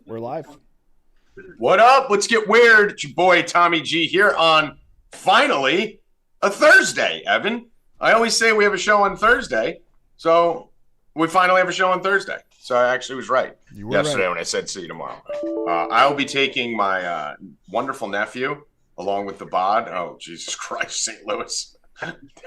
We're live. What up? Let's get weird. It's your boy Tommy G here on finally a Thursday, Evan. I always say we have a show on Thursday, so we finally have a show on Thursday. So I actually was right yesterday when I said see you tomorrow. I'll be taking my wonderful nephew along with the bod. Oh, Jesus Christ, St. Louis.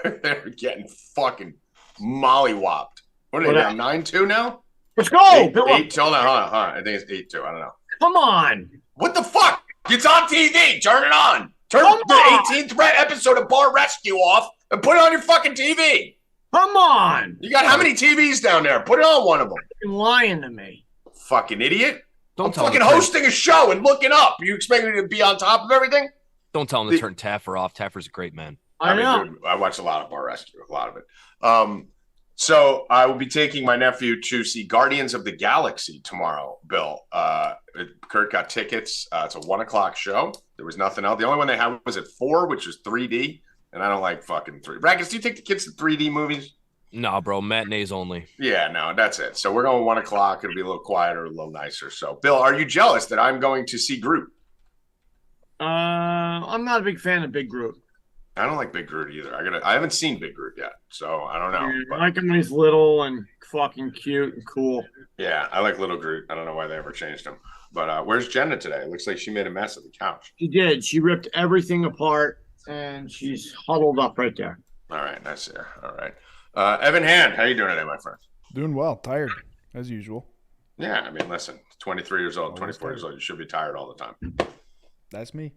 They're getting fucking mollywopped. What are they down 9-2 now? Let's go. 8-2. Hold on. I think it's 8-2. I don't know. Come on. What the fuck? It's on TV. Turn it on. Turn the 18th episode of Bar Rescue off and put it on your fucking TV. Come on. You got how many TVs down there? Put it on one of them. You're lying to me. Fucking idiot. I'm fucking hosting a show and looking up. You expect me to be on top of everything? Don't tell him to turn Taffer off. Taffer's a great man. I know. Dude, I watch a lot of Bar Rescue. A lot of it. So I will be taking my nephew to see Guardians of the Galaxy tomorrow, Bill. Kurt got tickets. It's a 1:00 show. There was nothing else. The only one they had was at 4, which was 3D. And I don't like fucking 3D. Rackets, do you take the kids to 3D movies? No, bro. Matinees only. Yeah, no, that's it. So we're going 1:00. It'll be a little quieter, a little nicer. So, Bill, are you jealous that I'm going to see Groot? I'm not a big fan of Big Groot. I don't like Big Groot either. I haven't seen Big Groot yet, so I don't know. I like him when he's little and fucking cute and cool. Yeah, I like Little Groot. I don't know why they ever changed him. But where's Jenna today? It looks like she made a mess of the couch. She did. She ripped everything apart, and she's huddled up right there. All right, nice here. All right. Evan Hand, how you doing today, my friend? Doing well. Tired, as usual. Yeah, I mean, listen, 23 years old, 24 years old, you should be tired all the time. That's me.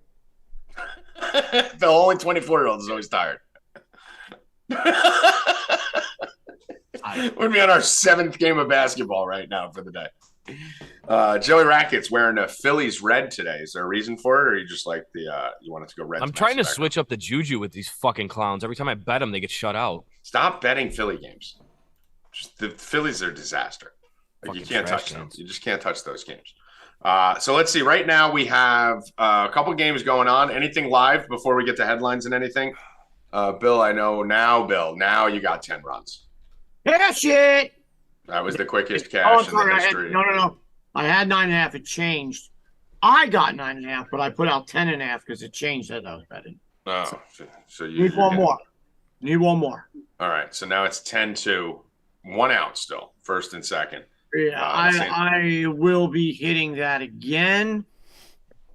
The only 24-year-old is always tired. We're going to be on our 7th game of basketball right now for the day. Joey Rackets wearing a Phillies red today. Is there a reason for it, or are you just like you want it to go red? I'm trying to switch up the juju with these fucking clowns. Every time I bet them, they get shut out. Stop betting Philly games. The Phillies are a disaster. Like, you can't touch them. You just can't touch those games. So let's see. Right now we have a couple games going on. Anything live before we get to headlines and anything? Bill, I know now. Bill, now you got 10 runs. Cash it. That was the quickest cash in the history. No. I had 9.5. It changed. I got 9.5, but I put out 10.5 because it changed as I was betting. Oh, so you need one more. Need one more. All right. So now it's 10-2, 1 out still, first and second. Yeah, I will be hitting that again.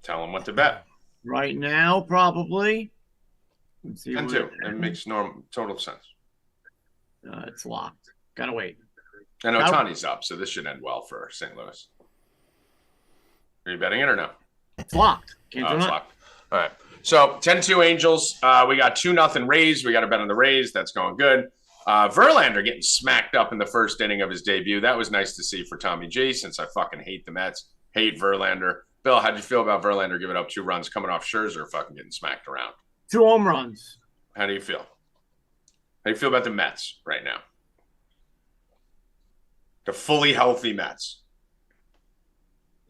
Tell them what to bet. Right now, probably. Let's see. 10-2. It makes total sense. It's locked. Gotta wait. I know Tani's up, so this should end well for St. Louis. Are you betting it or no? It's locked. It's locked. All right. So 10-2 Angels. We got 2-0 Rays. We got a bet on the Rays. That's going good. Verlander getting smacked up in the first inning of his debut. That was nice to see for Tommy G, since I fucking hate the Mets. Hate Verlander. Bill, how'd you feel about Verlander giving up 2 runs coming off Scherzer fucking getting smacked around? 2 home runs. How do you feel? How do you feel about the Mets right now? The fully healthy Mets.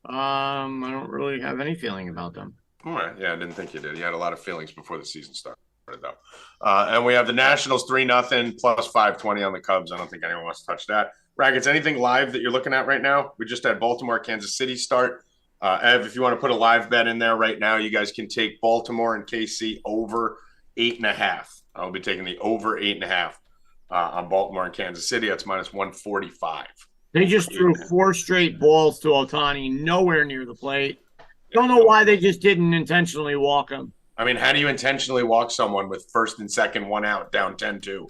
I don't really have any feeling about them. All right. Yeah, I didn't think you did. You had a lot of feelings before the season started, though. And we have the Nationals 3-0 plus 520 on the Cubs. I don't think anyone wants to touch that. Rackets, anything live that you're looking at right now? We just had Baltimore, Kansas City start. Ev, if you want to put a live bet in there right now, you guys can take Baltimore and KC over 8.5. I'll be taking the over 8.5 on Baltimore and Kansas City. That's minus 145. They just threw 4 straight balls to Ohtani, nowhere near the plate. Don't know why they just didn't intentionally walk him. I mean, how do you intentionally walk someone with first and second, 1 out, down 10-2?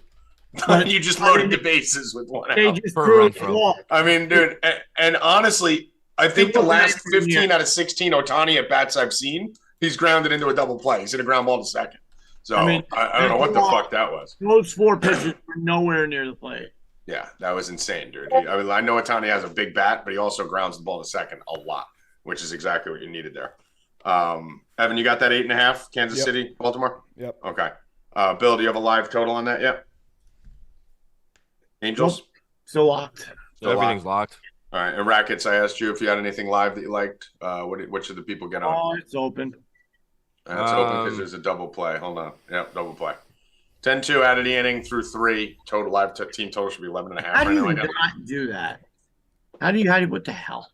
You just loaded the bases with 1 out. They just threw the ball. I mean, dude, and honestly, I think the last 15 out of 16 Ohtani at bats I've seen, he's grounded into a double play. He's hit a ground ball to second. So I don't know what the fuck that was. Those 4 pitches were nowhere near the plate. Yeah, that was insane, dude. I know Ohtani has a big bat, but he also grounds the ball to second a lot, which is exactly what you needed there. Evan, you got that 8.5, Kansas City, Baltimore? Yep. Okay. Bill, do you have a live total on that yet? Angels? Nope. Still locked. Everything's locked. All right. And Rackets, I asked you if you had anything live that you liked. What should the people get on? Oh, it's open. It's open because there's a double play. Hold on. Yep, double play. 10-2 out of the inning through 3. Total live team total should be 11.5. How do you not do that? How do you what the hell?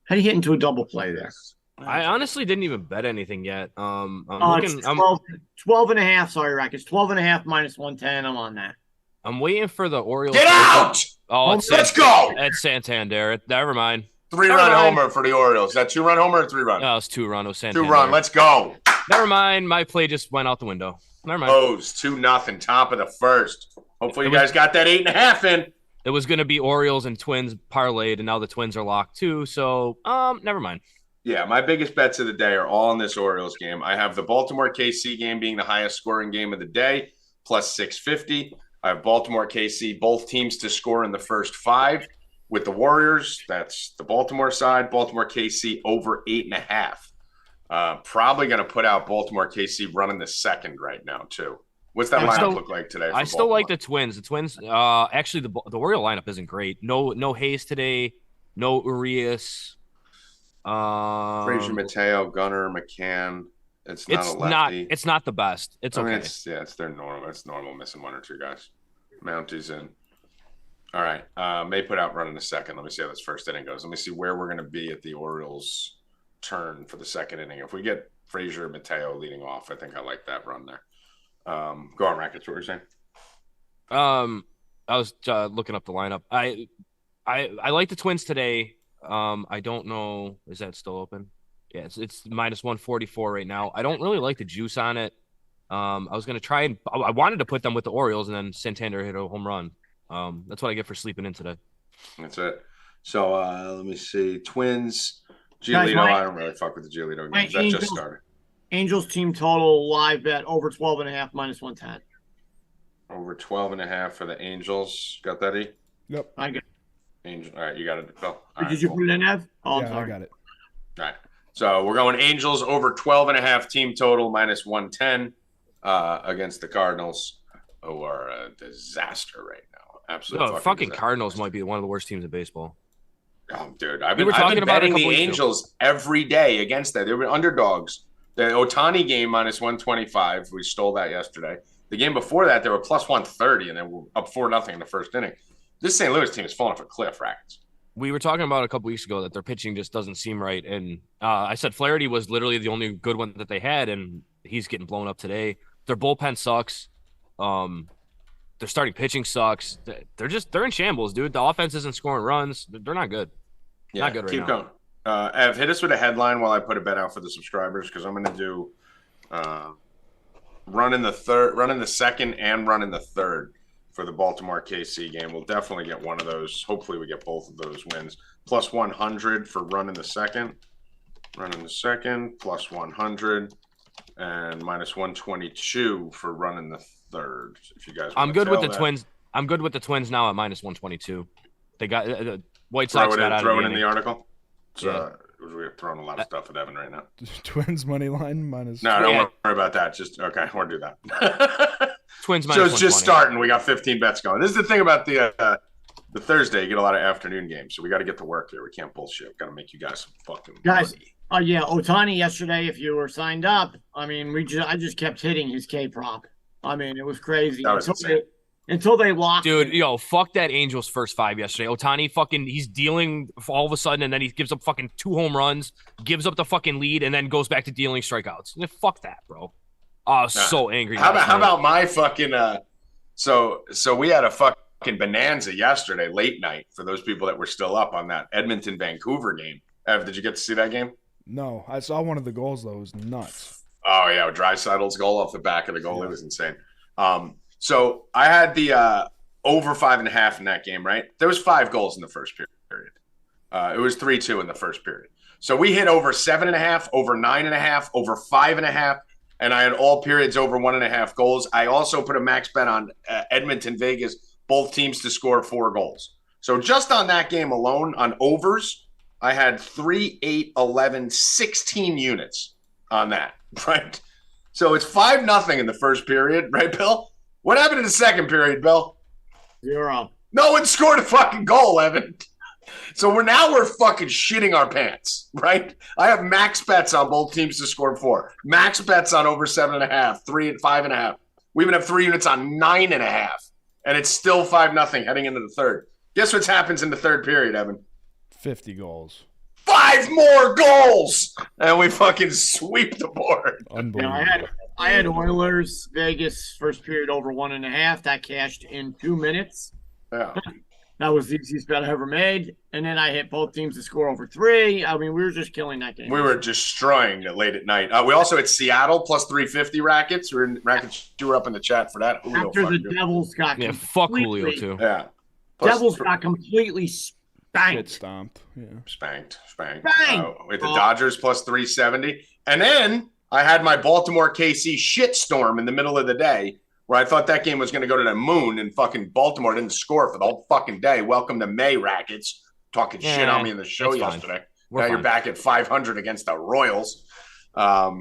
How do you get into a double play there? I honestly didn't even bet anything yet. I'm It's looking. 12 and a half. Sorry, Rackets. 12 and a half minus 110. I'm on that. I'm waiting for the Orioles. Get out! Oh, Let's go! It's Santander. Never mind. 3-run homer for the Orioles. Is that 2-run homer or 3-run? No, it's 2-run. It was Santander. 2-run. Let's go. Never mind. My play just went out the window. Never mind. O's 2-0, top of the first. Hopefully you guys got that 8.5 in. It was going to be Orioles and Twins parlayed, and now the Twins are locked too. So, never mind. Yeah, my biggest bets of the day are all in this Orioles game. I have the Baltimore KC game being the highest scoring game of the day, plus 650. I have Baltimore KC, both teams to score in the first 5 with the Warriors. That's the Baltimore side. Baltimore KC over 8.5. Probably going to put out Baltimore KC running the second right now too. What's that lineup look like today? I still like the Twins. The Twins, actually, the Oriole lineup isn't great. No Hayes today. No Urias. Frazier, Mateo, Gunner, McCann. It's not a lefty. It's not the best. It's okay. It's their normal. It's normal missing 1 or 2 guys. Mounty's in. All right. May put out running the second. Let me see how this first inning goes. Let me see where we're going to be at the Orioles' turn for the second inning. If we get Frazier, Mateo leading off, I think I like that run there. Go on, Rackets. What were you saying? I was looking up the lineup. I like the Twins today. I don't know. Is that still open? Yeah, it's minus 144 right now. I don't really like the juice on it. I was gonna try and I wanted to put them with the Orioles, and then Santander hit a home run. That's what I get for sleeping in today. That's it. So let me see. Twins, Guys, Giolito. I don't really fuck with the Giolito games. That just started. Angels team total live bet over 12 and a half minus 110. Over 12.5 for the Angels. Got that, E? Yep. I got Angel. All right, you got it, Phil. Did you put it in, Ev? Oh, Yeah, I'm sorry. I got it. All right. So we're going Angels over 12.5 team total minus 110 against the Cardinals, who are a disaster right now. Absolutely. No, fucking Cardinals might be one of the worst teams in baseball. Oh, dude. I've been betting the Angels every day against that. They've been underdogs. The Ohtani game minus 125. We stole that yesterday. The game before that, they were plus 130, and they were up 4-0 in the first inning. This St. Louis team is falling off a cliff, Rackets. We were talking about a couple weeks ago that their pitching just doesn't seem right. And I said Flaherty was literally the only good one that they had, and he's getting blown up today. Their bullpen sucks. Their starting pitching sucks. They're in shambles, dude. The offense isn't scoring runs. They're not good. Yeah, not good right keep now. going. Ev, hit us with a headline while I put a bet out for the subscribers, because I'm going to do run in the second, and run in the third for the Baltimore KC game. We'll definitely get one of those. Hopefully we get both of those wins. Plus 100 for run in the second. Run in the second, plus 100. And minus 122 for run in the third. If you guys I'm good with the Twins. I'm good with the Twins now at minus 122. They got White Sox got out of throw it in the article. Yeah. We're throwing a lot of stuff at Evan right now. Twins money line minus. No, don't worry about that. Just okay, we'll do that. Twins minus. So it's just starting. We got 15 bets going. This is the thing about the Thursday. You get a lot of afternoon games, so we got to get to work here. We can't bullshit. Got to make you guys some fucking money. Yeah, Ohtani yesterday. If you were signed up, I mean, I just kept hitting his K prop. I mean, it was crazy. That was insane. Until they locked. Dude, fuck that Angels first 5 yesterday. Ohtani he's dealing all of a sudden, and then he gives up fucking 2 home runs, gives up the fucking lead, and then goes back to dealing strikeouts. Fuck that, bro. I was so angry. How about my fucking so we had a fucking bonanza yesterday, late night, for those people that were still up on that Edmonton-Vancouver game. Ev, did you get to see that game? No, I saw one of the goals though. It was nuts. Oh yeah, Dreisaitl's goal off the back of the goal. Yeah. It was insane. So I had the over 5.5 in that game, right? There was 5 goals in the first period. It was 3-2 in the first period. So we hit over 7.5, over 9.5, over 5.5, and I had all periods over 1.5 goals. I also put a max bet on Edmonton, Vegas, both teams to score 4 goals. So just on that game alone, on overs, I had 3, 8, 11, 16 units on that, right? So it's 5-0 in the first period, right, Bill? What happened in the second period, Bill? 0. No one scored a fucking goal, Evan. So we're fucking shitting our pants, right? I have max bets on both teams to score 4. Max bets on over 7.5, 3 and 5.5. We even have 3 units on 9.5, and it's still 5-0 heading into the third. Guess what happens in the third period, Evan? 50 goals. 5 more goals, and we fucking sweep the board. Unbelievable. I had Oilers Vegas first period over 1.5. That cashed in 2 minutes. Yeah. That was the easiest bet I ever made. And then I hit both teams to score over 3. I mean, we were just killing that game. We were destroying it late at night. We also had Seattle plus 350 Rackets. We're in Rackets. You were up in the chat for that. Julio After the Devils got fuck Julio too. Yeah. Devils got completely spanked. Get stomped. Yeah. Spanked. With the Oh. Dodgers plus 370. And then I had my Baltimore KC shitstorm in the middle of the day where I thought that game was going to go to the moon, and fucking Baltimore didn't score for the whole fucking day. Welcome to May, Rackets. Talking shit on me in the show yesterday. Now you're back at 500 against the Royals. But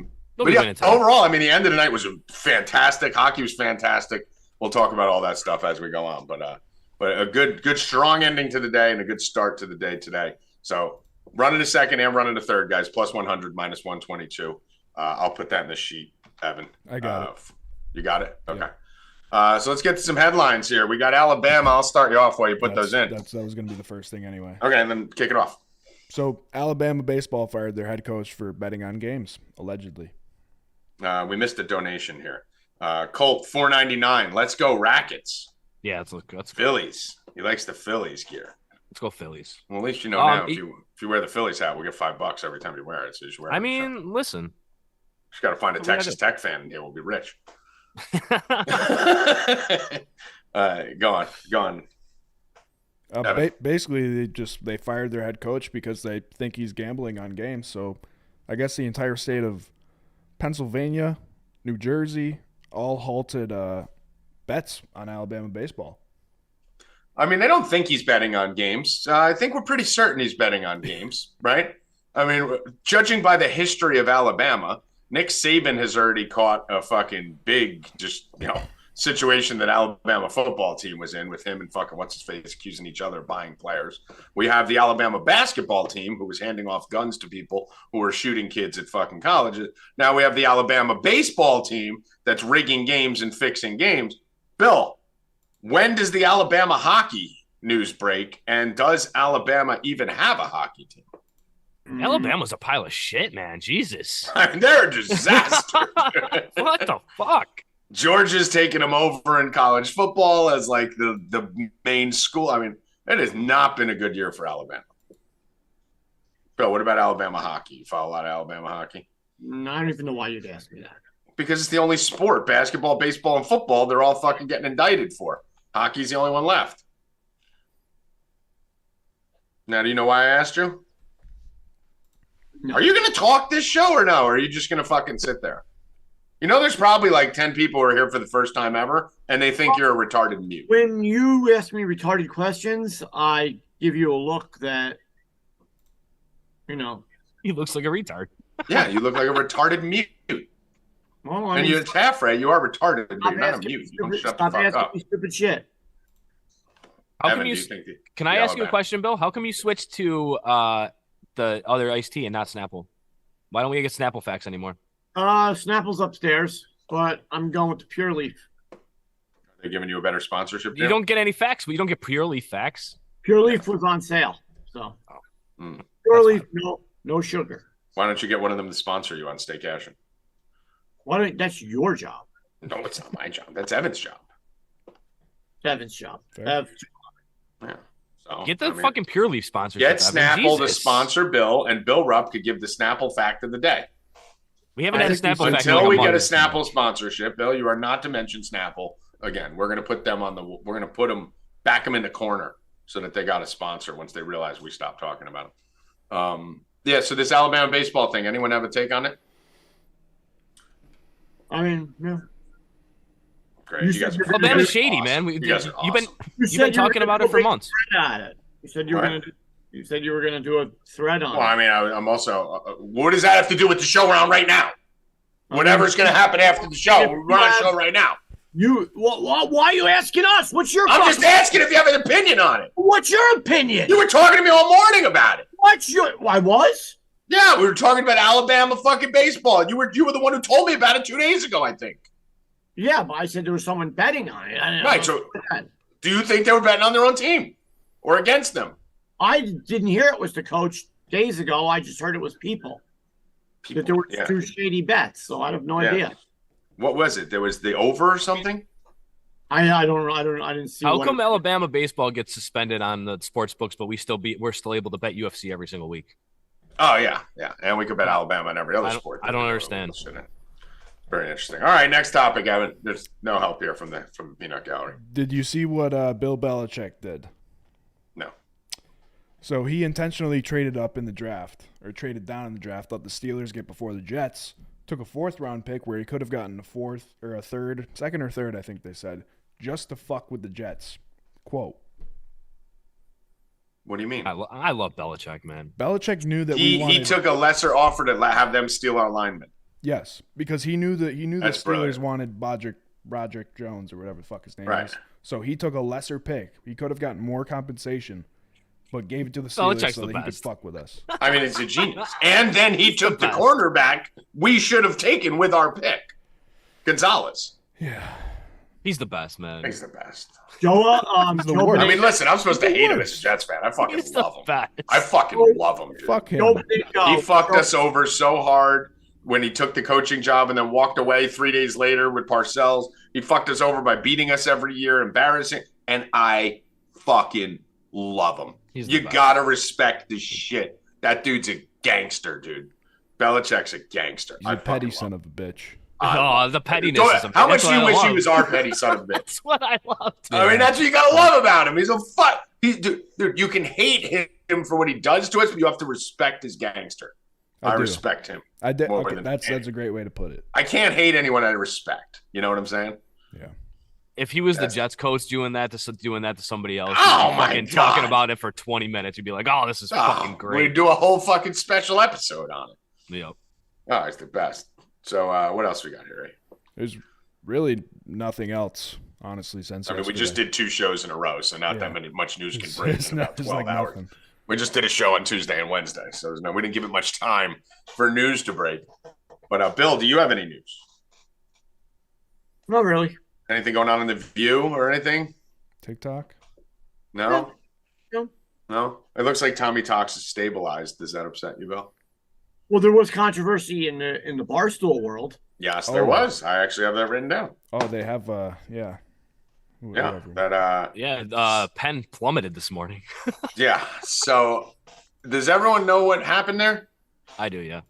yeah, overall, I mean, the end of the night was fantastic. Hockey was fantastic. We'll talk about all that stuff as we go on. But a good, strong ending to the day and a good start to the day today. So running a second and running a third, guys. Plus 100, minus 122. I'll put that in the sheet, Evan. I got it. You got it? Okay. Yeah. So let's get to some headlines here. We got Alabama. I'll start you off while you put those in. That was going to be the first thing anyway. Okay, and then kick it off. So Alabama baseball fired their head coach for betting on games, allegedly. We missed a donation here. Colt, $4.99. Let's go Rackets. Yeah, let's go. Phillies. He likes the Phillies gear. Let's go Phillies. Well, at least you know now if you wear the Phillies hat, we'll get $5 every time you wear it. So you should wear it. I mean, listen. Just got to find a Texas Tech fan in here. We'll be rich. Go on. Basically, they fired their head coach because they think he's gambling on games. So I guess the entire state of Pennsylvania, New Jersey, all halted bets on Alabama baseball. I mean, they don't think he's betting on games. I think we're pretty certain he's betting on games, right? I mean, judging by the history of Alabama, Nick Saban has already caught a fucking big, situation that Alabama football team was in with him and fucking what's-his-face accusing each other of buying players. We have the Alabama basketball team who was handing off guns to people who were shooting kids at fucking colleges. Now we have the Alabama baseball team that's rigging games and fixing games. Bill, when does the Alabama hockey news break, and does Alabama even have a hockey team? Alabama's a pile of shit, man. Jesus. I mean, they're a disaster. What the fuck? Georgia's taking them over in college football as like the main school. I mean, it has not been a good year for Alabama. Bill, what about Alabama hockey? You follow a lot of Alabama hockey? No, I don't even know why you'd ask me that. Because it's the only sport. Basketball, baseball, and football, they're all fucking getting indicted for. Hockey's the only one left. Now, do you know why I asked you? No. Are you going to talk this show or no? Or are you just going to fucking sit there? You know, there's probably like 10 people who are here for the first time ever, and they think you're a retarded mute. When you ask me retarded questions, I give you a look that, He looks like a retard. Yeah, you look like a retarded mute. Well, and you're half right. You are retarded, but you're not a mute. You don't shut the fuck asking up. Me stupid shit. How Evan, come can I ask you a question, Bill? How come you switched to the other iced tea and not Snapple? Why don't we get Snapple Facts anymore? Snapple's upstairs, but I'm going with the Pure Leaf. Are they giving you a better sponsorship deal? You don't get any facts, but you don't get Pure Leaf Facts. Pure Leaf was on sale, so Pure Leaf, no sugar. Why don't you get one of them to sponsor you on Stay Cashin? That's your job. No, it's not my job. That's Evan's job. Evan's job. Yeah. So, get the fucking Pure Leaf sponsorship. Get Snapple to sponsor Bill, and Bill Rupp could give the Snapple fact of the day. We haven't had a Snapple fact until we get a Snapple sponsorship. Bill, you are not to mention Snapple again. We're going to put them we're going to put them, back them in the corner so that they got a sponsor once they realize we stopped talking about them. Yeah. So this Alabama baseball thing. Anyone have a take on it? I mean, yeah. Great. You guys Alabama's shady, man. You've been talking about it for months. You said you were going to. You said you were going to do a thread on. Well, I mean, I'm also. What does that have to do with the show we're on right now? Whatever's going to happen after the show, we're on a show right now. Why are you asking us? What's your? I'm just asking if you have an opinion on it. What's your opinion? You were talking to me all morning about it. I was. Yeah, we were talking about Alabama fucking baseball. You were the one who told me about it 2 days ago, I think. Yeah, but I said there was someone betting on it. Right. So, do you think they were betting on their own team or against them? I didn't hear it was the coach days ago. I just heard it was people that there were two shady bets. So I have no idea. What was it? There was the over or something? I don't know. I didn't see. How come Alabama baseball gets suspended on the sports books, but we're still able to bet UFC every single week? Oh yeah, and we could bet Alabama on every other sport. I don't understand. Very interesting. All right, next topic, Evan. There's no help here from the peanut gallery. Did you see what Bill Belichick did? No. So he intentionally traded up in the draft, or traded down in the draft, let the Steelers get before the Jets, took a 4th-round pick where he could have gotten second or third, I think they said, just to fuck with the Jets. Quote. What do you mean? I love Belichick, man. Belichick knew that he took a lesser offer to have them steal our linemen. Yes, because he knew the Steelers brilliant. wanted Broderick Jones or whatever the fuck his name is. So he took a lesser pick. He could have gotten more compensation, but gave it to the Steelers so that he could fuck with us. I mean, it's a genius. And then he took the cornerback we should have taken with our pick, Gonzalez. Yeah. He's the best, man. He's the best. Joe, I mean, listen, I'm supposed to hate him as a Jets fan. I fucking love him. I fucking love him, dude. Fuck him. He fucked us over so hard when he took the coaching job and then walked away 3 days later with Parcells. He fucked us over by beating us every year, embarrassing. And I fucking love him. You gotta respect the shit. That dude's a gangster, dude. Belichick's a gangster. He's a petty son of a bitch. Oh, the pettiness is amazing. How much do you wish he was our petty son of a bitch? That's what I love. I mean, that's what you gotta love about him. He's a dude, you can hate him for what he does to us, but you have to respect his gangster. I respect him. That's a great way to put it. I can't hate anyone I respect. You know what I'm saying? Yeah. If he was the Jets coach doing that to somebody else, talking about it for 20 minutes, you'd be like, "Oh, this is fucking great." We'd do a whole fucking special episode on it. Yep. Oh, it's the best. So, what else we got here, Ray? There's really nothing else, honestly, since we just did 2 shows in a row, so not that much news can break in about 12 hours. Nothing. We just did a show on Tuesday and Wednesday, so we didn't give it much time for news to break. But, Bill, do you have any news? Not really. Anything going on in the View or anything? TikTok? No? No. It looks like Tommy Talks is stabilized. Does that upset you, Bill? Well, there was controversy in the Barstool world. Yes, there was. I actually have that written down. Oh, they have, yeah. Penn plummeted this morning. Yeah. So, does everyone know what happened there? I do, yeah.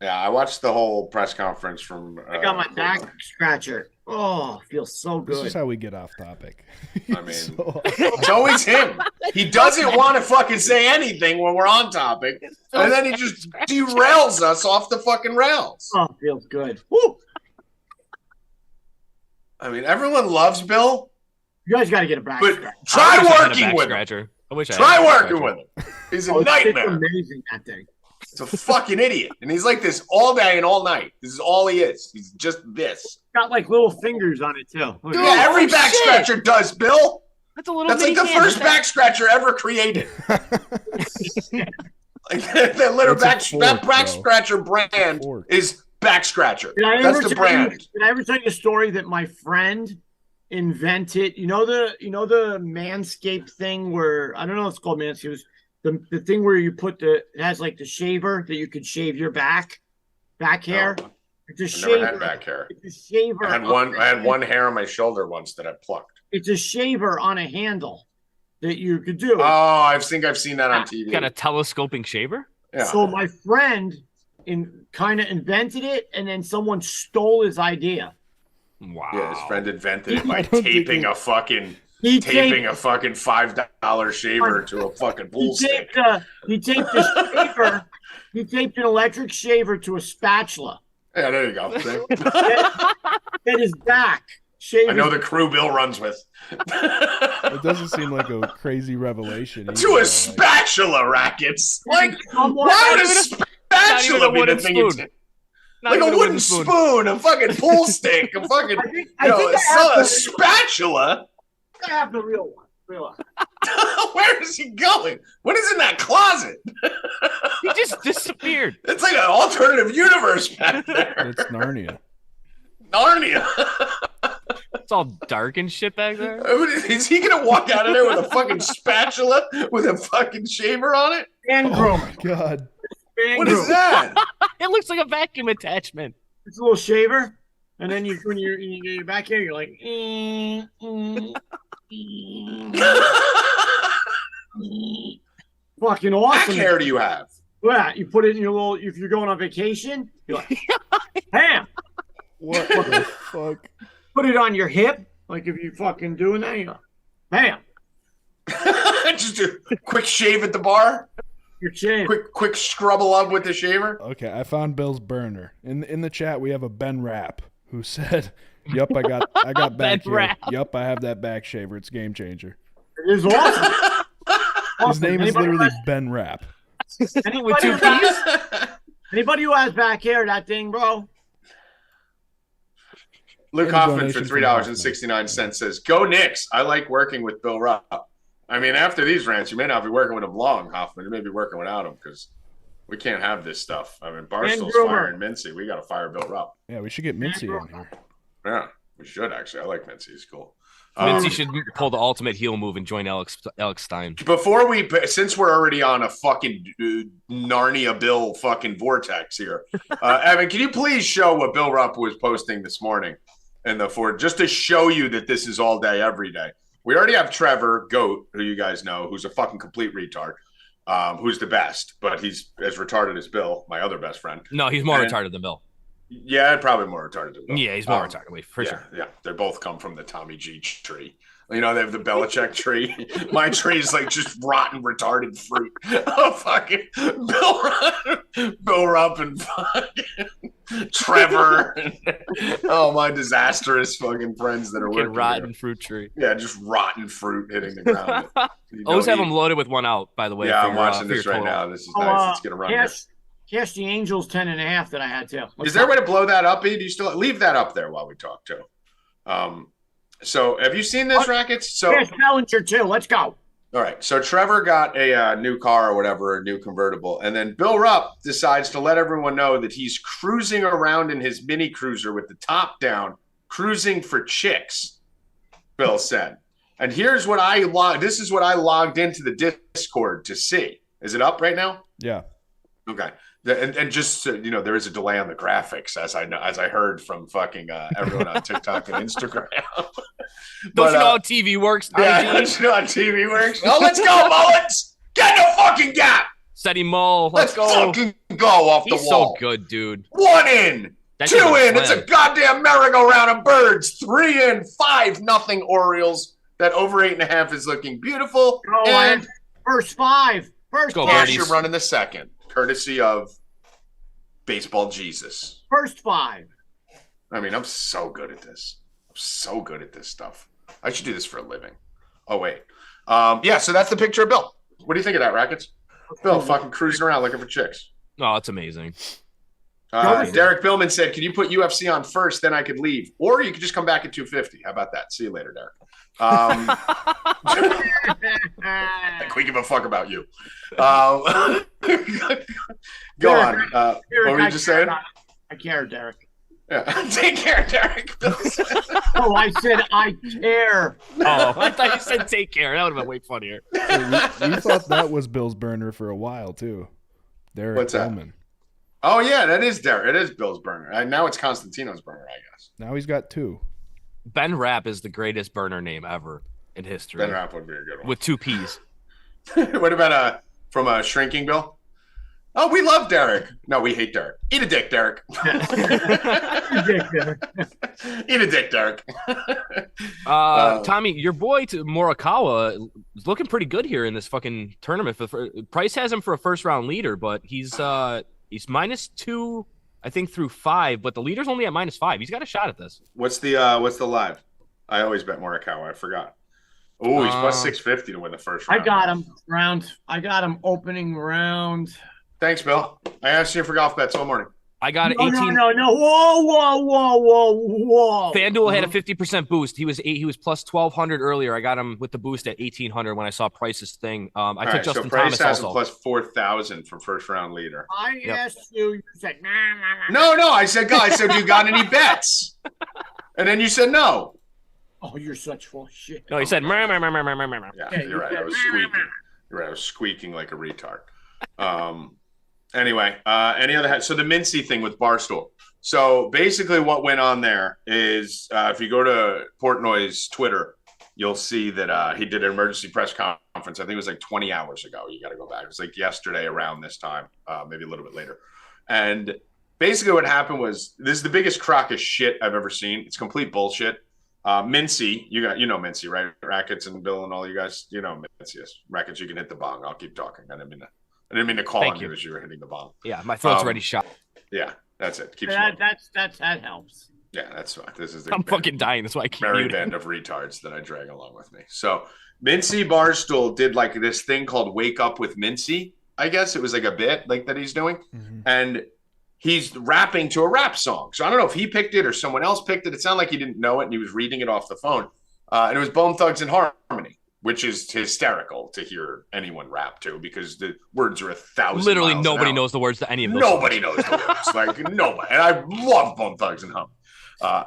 Yeah, I watched the whole press conference from. I got my back scratcher. Oh, feels so good. This is how we get off topic. I mean, it's always him. He doesn't want to fucking say anything when we're on topic, and then he just derails us off the fucking rails. Oh, feels good. Woo! I mean, everyone loves Bill. You guys got to get a back scratcher. Try working with him. Try working with him. He's a nightmare. It's amazing, that thing. It's a fucking idiot. And he's like this all day and all night. This is all he is. He's just this. Got like little fingers on it, too. Dude, yeah, every back scratcher does, Bill. That's a little That's like the first back scratcher ever created. Like that back scratcher brand is back scratcher. That's the brand. Did I ever tell you a story that my friend invented? You know the Manscaped thing where I don't know if it's called Manscaped. The thing where you put it has like the shaver that you could shave your back hair. Oh, it's a shaver. Never had back hair. It's a shaver. I had one hair on my shoulder once that I plucked. It's a shaver on a handle that you could do. Oh, I think I've seen that on TV. Got a telescoping shaver? Yeah. So my friend kind of invented it, and then someone stole his idea. Wow. Yeah, his friend invented it by taping a fucking $5 shaver to a fucking pool stick. He taped the shaver. He taped an electric shaver to a spatula. Yeah, there you go. That is back. I know the crew Bill runs with. It doesn't seem like a crazy revelation. To a spatula, Rackets. Like, why would a spatula be the thing you take? Like a wooden spoon, a fucking pool stick, a fucking a spatula. I have the real one. Where is he going? What is in that closet? He just disappeared. It's like an alternative universe back there. It's Narnia. It's all dark and shit back there. Is he gonna walk out of there with a fucking spatula with a fucking shaver on it? And Oh groom. my god. What is that? It looks like a vacuum attachment. It's a little shaver, and then when you're back here, you're like, fucking awesome. Back hair do you have? Yeah, you put it in your little. If you're going on vacation, you're like, bam. What the fuck? Put it on your hip, like if you fucking doing that, you're like, bam. Just a quick shave at the bar. Your chin. Quick scrubble up with the shaver. Okay, I found Bill's burner. In the chat we have a Ben Rapp who said, "Yup, I got back Ben here. Rapp. Yup, I have that back shaver. It's a game changer." It is awesome. His name is Anybody literally who Ben Rapp. With 2 P's. Anybody who has back hair, that thing, bro. Luke And a Hoffman donation for from $3.69 says, "Go Knicks. I like working with Bill Rupp." I mean, after these rants, you may not be working with him long, Hoffman. You may be working without him because we can't have this stuff. I mean, Barstool's Groomer. firing Mincy. We got to fire Bill Rupp. Yeah, we should get Mincy on here. Yeah, we should actually. I like Mincy. He's cool. Mincy should pull the ultimate heel move and join Alex Stein. Before since we're already on a fucking Narnia Bill fucking vortex here, Evan, can you please show what Bill Rupp was posting this morning in the Ford, just to show you that this is all day, every day. We already have Trevor Goat, who you guys know, who's a fucking complete retard, who's the best, but he's as retarded as Bill, my other best friend. No, he's more retarded than Bill. Yeah, probably more retarded than Bill. Yeah, he's more retarded. For sure. Yeah, they both come from the Tommy G tree. You know, they have the Belichick tree. My tree is like just rotten, retarded fruit. Oh, fucking Bill Rupp and fucking Trevor. Oh, my disastrous fucking friends that are working rotten here. Fruit tree. Yeah, just rotten fruit hitting the ground. Always have them loaded with one out, by the way. Yeah, for I'm your, watching this right total. now. This is nice. It's going to run here. Cash the Angels 10.5 that I had to. Is there a way to blow that up, E? Do you still leave that up there while we talk, too? So have you seen this, Rackets? So Cash Bellinger too. Let's go. All right. So Trevor got a new car or whatever, a new convertible. And then Bill Rupp decides to let everyone know that he's cruising around in his Mini Cruiser with the top down, cruising for chicks, Bill said. And here's what this is what I logged into the Discord to see. Is it up right now? Yeah. Okay. And just so you know, there is a delay on the graphics, as I heard from fucking everyone on TikTok and Instagram. Don't you know how TV works? Yeah, don't you know how TV works? Oh, let's go, Mullins! Get in the fucking gap! Setty Mull, let's go. Fucking go off the He's wall. so good, dude. 1 in, That 2 shit was in. It's a slam. goddamn merry-go-round of birds. 3 in, 5-0 Orioles. That over 8.5 is looking beautiful. Oh, And first 5. First Go, five. Cash, you're running the second, courtesy of Baseball Jesus. First 5. I mean, I'm so good at this. I'm so good at this stuff. I should do this for a living. Oh, wait. Yeah, so that's the picture of Bill. What do you think of that, Rackets? Bill fucking cruising around looking for chicks. Oh, it's amazing. Derek Billman said, can you put UFC on first, then I could leave? Or you could just come back at 250. How about that? See you later, Derek. Like we give a fuck about you. Go on. What were you just saying? I care, Derek. Yeah. Take care, Derek. Oh, I said I care. Oh, I thought you said take care. That would have been way funnier. We thought that was Bill's burner for a while too. Derek What's that? Billman. Oh, yeah, that is Derek. It is Bill's burner. And now it's Constantino's burner, I guess. Now he's got 2. Ben Rapp is the greatest burner name ever in history. Ben Rapp would be a good one. With 2 P's. What about from a shrinking Bill? Oh, we love Derek. No, we hate Derek. Eat a dick, Derek. Eat a dick, Derek. Tommy, your boy Morikawa is looking pretty good here in this fucking tournament. Price has him for a first round leader, but he's -2, I think, through 5. But the leader's only at -5. He's got a shot at this. What's the live? I always bet Morikawa. I forgot. Oh, he's plus 650 to win the first round. I got him opening round. Thanks, Bill. I asked you for golf bets all morning. I got No, 18. no. Whoa. FanDuel had a 50% boost. He was plus 1,200 earlier. I got him with the boost at 1,800 when I saw Price's thing. I took Right, Justin so Price Thomas has also. a plus 4,000 for first round leader. I asked you. You said nah. No. I said, do you got any bets? And then you said no. Oh, you're such full of shit. No, he said, "Meh, meh, meh, meh, meh, meh, meh." Yeah, you're right. I was squeaking. You're right. I was squeaking like a retard. Anyway, any other? So the Mincy thing with Barstool. So basically, what went on there is, if you go to Portnoy's Twitter, you'll see that he did an emergency press conference. I think it was like 20 hours ago. You got to go back. It was like yesterday around this time, maybe a little bit later. And basically, what happened was, this is the biggest crock of shit I've ever seen. It's complete bullshit. Mincy, you know Mincy, right? Rackets and Bill and all you guys, you know Mincy. Yes. Rackets, you can hit the bong. I'll keep talking. I didn't mean to call on you as you were hitting the bong. Yeah, my throat's already shot. Yeah, that's it. Keep that helps. Yeah, that's fine. This is I'm fucking dying. That's why I keep merry muting. band of retards that I drag along with me. So Mincy Barstool did like this thing called Wake Up with Mincy. I guess it was like a bit like that he's doing. And he's rapping to a rap song. So I don't know if he picked it or someone else picked it. It sounded like he didn't know it and he was reading it off the phone. And it was Bone Thugs and Harmony, which is hysterical to hear anyone rap to because the words are 1,000. Literally nobody knows the words to any of those. Nobody knows the words. Like nobody. And I love Bone Thugs and Harmony.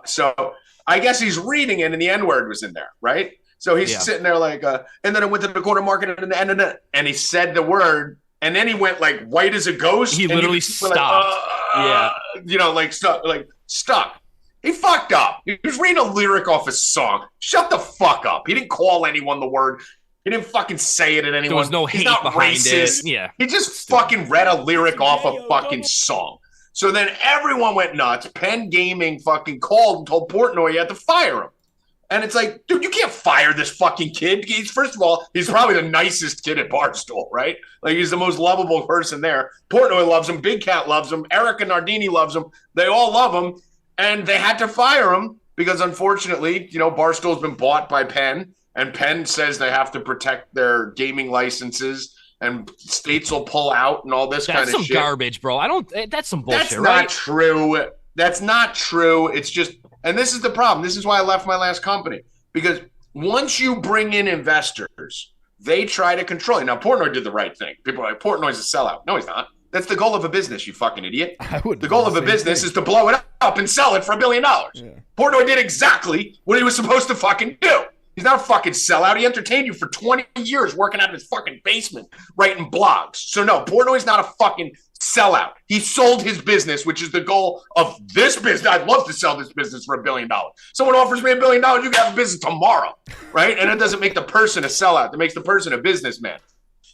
So I guess he's reading it and the N-word was in there, right? So he's sitting there like, and then I went to the corner market and he said the word and then he went like white as a ghost. He literally stopped. Stuck. He fucked up. He was reading a lyric off his song. Shut the fuck up. He didn't call anyone the word. He didn't fucking say it at anyone. There was no hate behind it. Yeah. He just fucking read a lyric off a fucking song. So then everyone went nuts. Penn Gaming fucking called and told Portnoy you had to fire him. And it's like, dude, you can't fire this fucking kid. First of all, he's probably the nicest kid at Barstool, right? Like, he's the most lovable person there. Portnoy loves him. Big Cat loves him. Erica Nardini loves him. They all love him. And they had to fire him because, unfortunately, Barstool's been bought by Penn. And Penn says they have to protect their gaming licenses. And states will pull out and all this kind of shit. That's some garbage, bro. That's some bullshit, That's right? not true. That's not true. It's just, and this is the problem. This is why I left my last company. Because once you bring in investors, they try to control you. Now, Portnoy did the right thing. People are like, Portnoy's a sellout. No, he's not. That's the goal of a business, you fucking idiot. The goal of a business is to blow it up and sell it for $1 billion. Yeah. Portnoy did exactly what he was supposed to fucking do. He's not a fucking sellout. He entertained you for 20 years working out of his fucking basement writing blogs. So no, Portnoy's not a fucking sellout. He sold his business, which is the goal of this business. I'd love to sell this business for $1 billion. Someone offers me $1 billion, you can have a business tomorrow, right? And it doesn't make the person a sellout. It makes the person a businessman.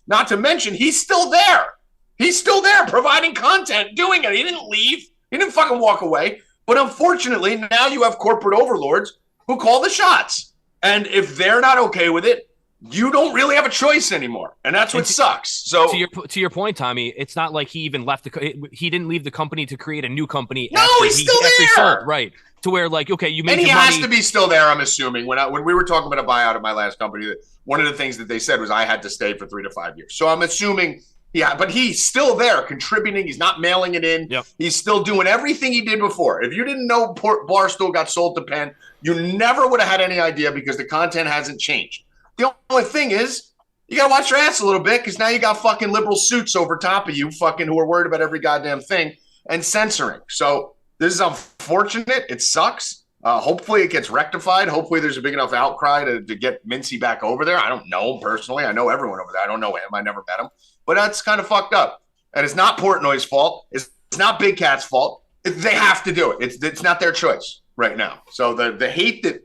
Not to mention, he's still there. He's still there providing content, doing it. He didn't leave. He didn't fucking walk away. But unfortunately, now you have corporate overlords who call the shots. And if they're not okay with it, you don't really have a choice anymore, and that's what sucks. So to your point, Tommy, it's not like he even left he didn't leave the company to create a new company. No, he's still there, sold, right? To where like, okay, you made and he your has money. to be still there. I'm assuming when we were talking about a buyout of my last company, that one of the things that they said was I had to stay for 3 to 5 years. So I'm assuming, but he's still there contributing. He's not mailing it in. Yep. He's still doing everything he did before. If you didn't know Barstool got sold to Penn, you never would have had any idea because the content hasn't changed. The only thing is, you got to watch your ass a little bit because now you got fucking liberal suits over top of you fucking who are worried about every goddamn thing and censoring. So this is unfortunate. It sucks. Hopefully it gets rectified. Hopefully there's a big enough outcry to get Mincy back over there. I don't know him personally. I know everyone over there. I don't know him. I never met him. But that's kind of fucked up. And it's not Portnoy's fault. It's not Big Cat's fault. They have to do it. It's not their choice right now. So the hate that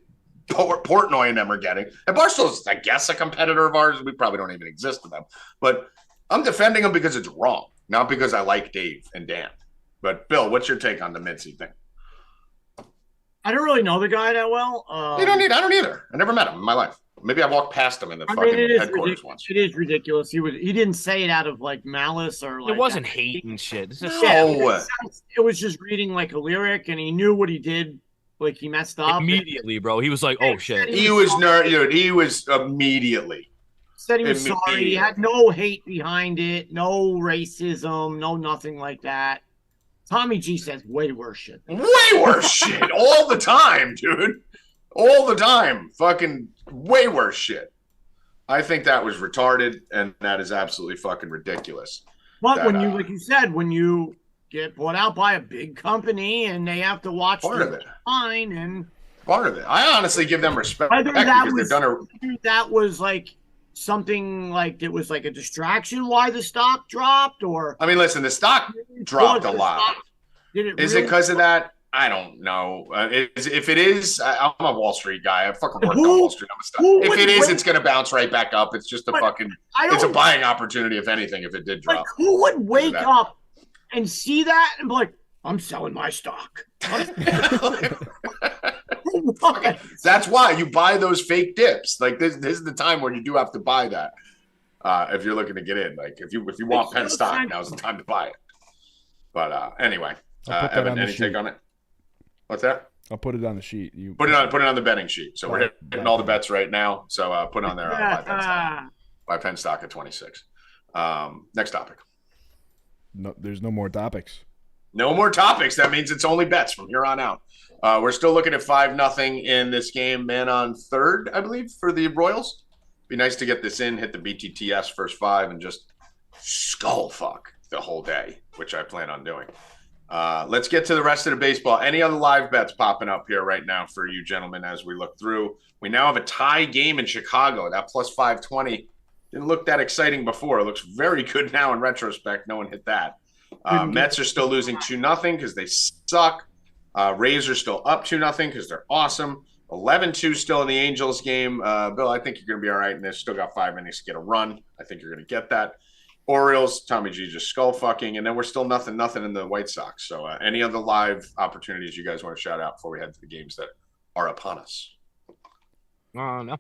Portnoy and them are getting, and Barstool's, I guess, a competitor of ours. We probably don't even exist to them. But I'm defending them because it's wrong, not because I like Dave and Dan. But Bill, what's your take on the Mincy thing? I don't really know the guy that well. I don't either. I never met him in my life. Maybe I walked past him in the fucking headquarters once. It is ridiculous. He didn't say it out of like malice or like. It wasn't hate and shit. It's just it was just reading like a lyric, and he knew what he did. Like he messed up immediately, bro. He was like, "Oh shit." He was dude. He was immediately. Said he was sorry. He had no hate behind it, no racism, no nothing like that. Tommy G says way worse shit. Way worse shit all the time, dude. All the time. Fucking way worse shit. I think that was retarded, and that is absolutely fucking ridiculous. But when you, like you said, when you get bought out by a big company and they have to watch part of it, fine, and part of it. I honestly give them respect Whether that because was they've done whether that was like something like it was like a distraction why the stock dropped, or I mean, listen, the stock dropped a the lot. stock- did it Is it really? because of that? I don't know. If it is, I'm a Wall Street guy. I fucking worked on Who- Wall Street. I'm a stock. who If would it is, wait- it's going to bounce right back up. It's just a But fucking. I It's a don't buying opportunity, if anything. If it did like drop, who would wake that. up and see that and be like, I'm selling my stock. What? that's why you buy those fake dips. Like this is the time where you do have to buy that. If you're looking to get in, like if you want Penn stock, now's the time to buy it. But anyway, I'll put that Evan, on the any sheet. take on it? What's that? I'll put it on the sheet. You Put it on the betting sheet. So we're Right. hitting all the bets right now. So put on there Yeah, buy Penn stock at 26. Next topic. No, there's no more topics. No more topics. That means it's only bets from here on out. We're still looking at 5-0 in this game. Man on third, I believe, for the Royals. Be nice to get this in, hit the BTTS first 5, and just skull fuck the whole day, which I plan on doing. Let's get to the rest of the baseball. Any other live bets popping up here right now for you gentlemen as we look through? We now have a tie game in Chicago. That plus 520 didn't look that exciting before. It looks very good now in retrospect. No one hit that. Mets are still losing 2-0 because they suck. Rays are still up 2-0 because they're awesome. 11-2 still in the Angels game. Bill, I think you're going to be all right in this. Still got 5 innings to get a run. I think you're going to get that. Orioles, Tommy G just skull fucking, and then we're still nothing in the White Sox. So any other live opportunities you guys want to shout out before we head to the games that are upon us? No.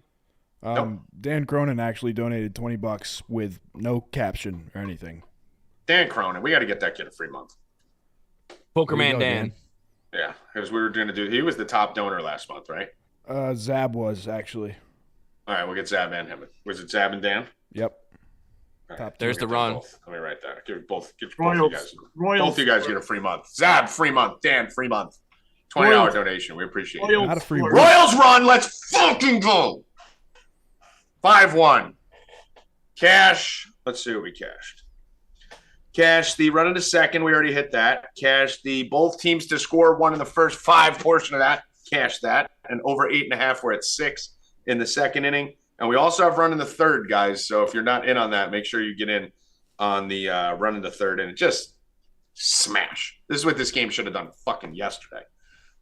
Dan Cronin actually donated $20 with no caption or anything. Dan Cronin, we got to get that kid a free month. Poker There you Man go, Dan. Yeah, because we were going to do. He was the top donor last month, right? Zab was actually. All right, we'll get Zab and him. Was it Zab and Dan? Yep. All Top There's We'll the get them run. both. Let me write that. Give both you Royals. guys. Royals. Both you guys get a free month. Zab, free month. Dan, free month. $20 Royals. donation. We appreciate it. Royals. Not a free Royals. Royals run. Let's fucking go. 5-1. Cash. Let's see what we cashed. Cash the run into second. We already hit that. Cash the both teams to score 1 in the first 5 portion of that. Cash that. And over 8.5. We're at 6 in the second inning. And we also have run in the third, guys. So if you're not in on that, make sure you get in on the run in the third and just smash. This is what this game should have done fucking yesterday.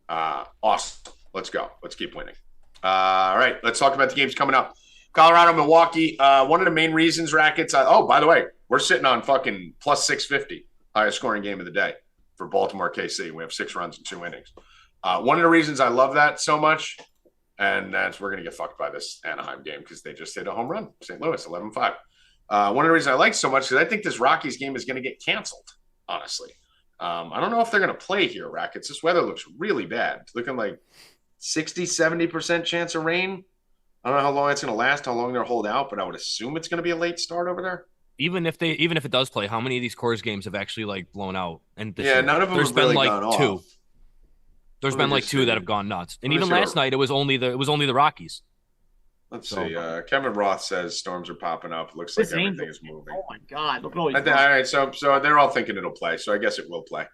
Awesome. Let's go. Let's keep winning. All right. Let's talk about the games coming up. Colorado, Milwaukee. One of the main reasons Rackets. By the way, we're sitting on fucking plus 650, highest scoring game of the day for Baltimore KC. We have 6 runs in 2 innings. One of the reasons I love that so much, and that's we're going to get fucked by this Anaheim game because they just hit a home run. St. Louis, 11-5. One of the reasons I like so much is I think this Rockies game is going to get canceled, honestly. I don't know if they're going to play here, Rackets. This weather looks really bad. It's looking like 60, 70% chance of rain. I don't know how long it's going to last, how long they'll hold out, but I would assume it's going to be a late start over there. Even if it does play, how many of these Coors games have actually like blown out? And this Yeah, year? none of them There's have been really like gone 2. off. There's Let me been like just 2 see. that have gone nuts. And Let me even see last night it was only the Rockies. Let's So- see. Kevin Roth says storms are popping up. Looks like This everything Angels- is moving. Oh my God! Look at all these. All right, so they're all thinking it'll play. So I guess it will play.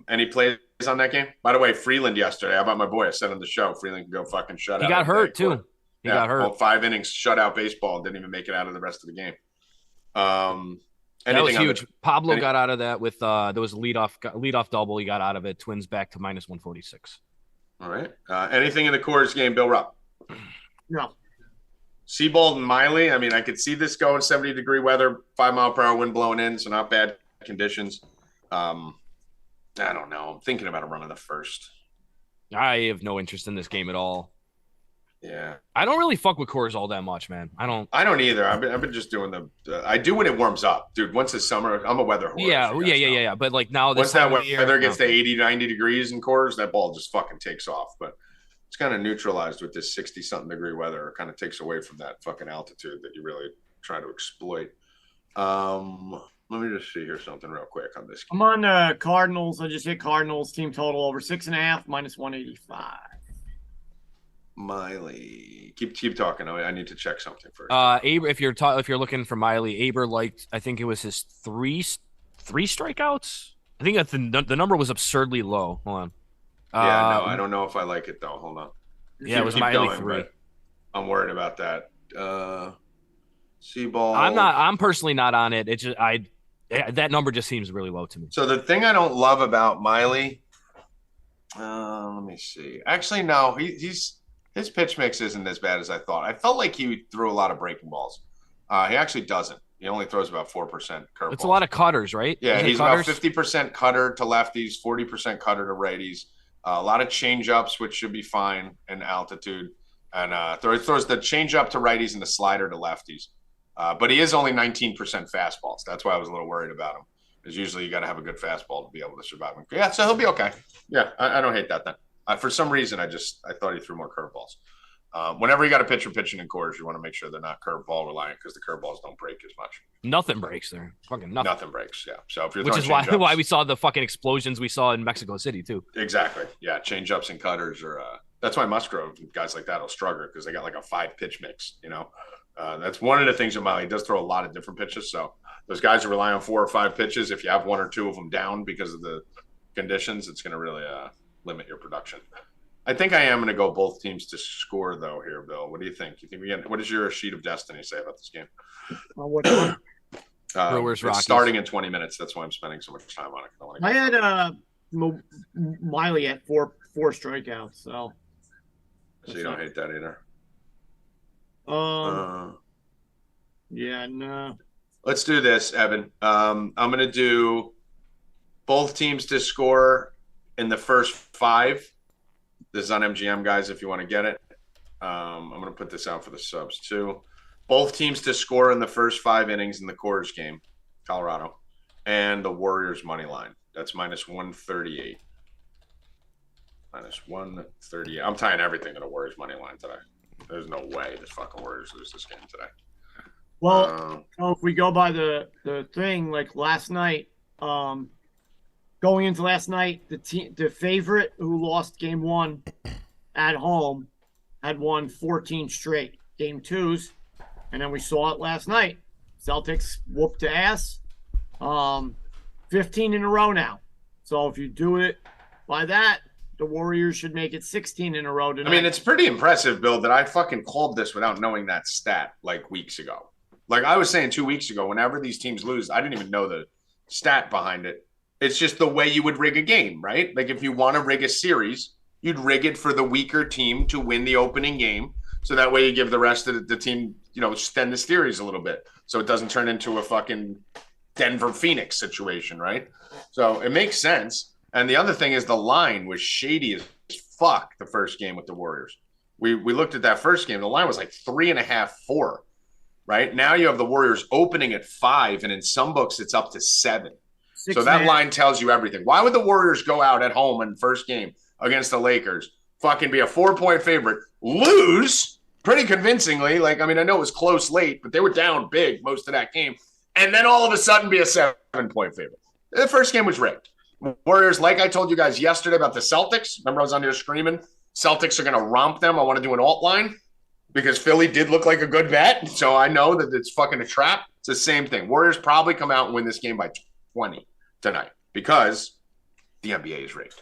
Any plays on that game? By the way, Freeland yesterday. How about my boy? I said on the show, Freeland can go fucking shut out. He got every hurt day. too. He got hurt. 5 innings, shutout baseball, and didn't even make it out of the rest of the game. That was Anything on huge. the- Pablo any- got out of that with there was a leadoff double. He got out of it. Twins back to minus 146. All right. Anything in the Coors game, Bill Rupp? No. Seabold and Miley. I mean, I could see this going 70-degree weather, 5-mile-per-hour wind blowing in, so not bad conditions. I don't know. I'm thinking about a run in the first. I have no interest in this game at all. Yeah. I don't really fuck with Coors all that much, man. I don't. I don't either. I've been just doing I do when it warms up, dude. Once it's summer, I'm a weather horse. Yeah. But like now, this Once that time of the year, weather gets no. to 80, 90 degrees in Coors, that ball just fucking takes off. But it's kind of neutralized with this 60-something degree weather. It kind of takes away from that fucking altitude that you really try to exploit. Let me just see here something real quick on this game. I'm on Cardinals. I just hit Cardinals team total over 6.5 minus 185. Miley, keep talking. I need to check something first. Aber, if you're looking for Miley, Aber liked. I think it was his three strikeouts. I think that the number was absurdly low. Hold on. Yeah, no, I don't know if I like it though. Hold on. Yeah, it was Miley 3. But I'm worried about that. C-ball. I'm personally not on it. It just that number just seems really low to me. So the thing I don't love about Miley, let me see. Actually, no, his pitch mix isn't as bad as I thought. I felt like he threw a lot of breaking balls. He actually doesn't. He only throws about 4% curveballs. It's a lot of cutters, right? Yeah, he's about 50% cutter to lefties, 40% cutter to righties. A lot of change ups, which should be fine in altitude, and throws the change up to righties and the slider to lefties. But he is only 19% fastballs. That's why I was a little worried about him. Because usually you got to have a good fastball to be able to survive. Yeah, so he'll be okay. Yeah, I don't hate that then. For some reason, I thought he threw more curveballs. Whenever you got a pitcher pitching in Coors, you want to make sure they're not curveball reliant because the curveballs don't break as much. Nothing breaks there. Fucking nothing. Nothing breaks. Yeah. So if you're which is why we saw the fucking explosions we saw in Mexico City too. Exactly. Yeah. Change ups and cutters are. That's why Musgrove guys like that will struggle because they got like a 5 pitch mix. You know, that's one of the things about Miley. He does throw a lot of different pitches. So those guys who rely on 4 or 5 pitches, if you have 1 or 2 of them down because of the conditions, it's going to really limit your production. I think I am going to go both teams to score, though, here, Bill. What do you think? You think we get? What does your sheet of destiny say about this game? Brewers, Rockies. Starting in 20 minutes. That's why I'm spending so much time on it. I had Miley at four strikeouts, so you don't hate that either. Yeah, no. Let's do this, Evan. I'm going to do both teams to score in the first 5. This is on MGM, guys, if you want to get it. I'm going to put this out for the subs, too. Both teams to score in the first 5 innings in the Coors game, Colorado, and the Warriors money line. That's minus 138. Minus 138. I'm tying everything to the Warriors money line today. There's no way the fucking Warriors lose this game today. Well, if we go by the thing, like last night, going into last night, the favorite who lost game 1 at home had won 14 straight game 2s, and then we saw it last night. Celtics whooped ass, 15 in a row now. So if you do it by that, the Warriors should make it 16 in a row tonight. I mean, it's pretty impressive, Bill, that I fucking called this without knowing that stat like weeks ago. Like I was saying 2 weeks ago, whenever these teams lose, I didn't even know the stat behind it. It's just the way you would rig a game, right? Like if you want to rig a series, you'd rig it for the weaker team to win the opening game. So that way you give the rest of the team, extend the series a little bit. So it doesn't turn into a fucking Denver Phoenix situation, right? So it makes sense. And the other thing is the line was shady as fuck the first game with the Warriors. We looked at that first game. The line was like 3.5, 4, right? Now you have the Warriors opening at 5, and in some books it's up to 7. So that line tells you everything. Why would the Warriors go out at home in the first game against the Lakers, fucking be a 4-point favorite, lose pretty convincingly? Like, I mean, I know it was close late, but they were down big most of that game. And then all of a sudden be a 7-point favorite. The first game was rigged. Warriors, like I told you guys yesterday about the Celtics. Remember I was on here screaming, Celtics are going to romp them. I want to do an alt line because Philly did look like a good bet. So I know that it's fucking a trap. It's the same thing. Warriors probably come out and win this game by 20 tonight because the NBA is rigged.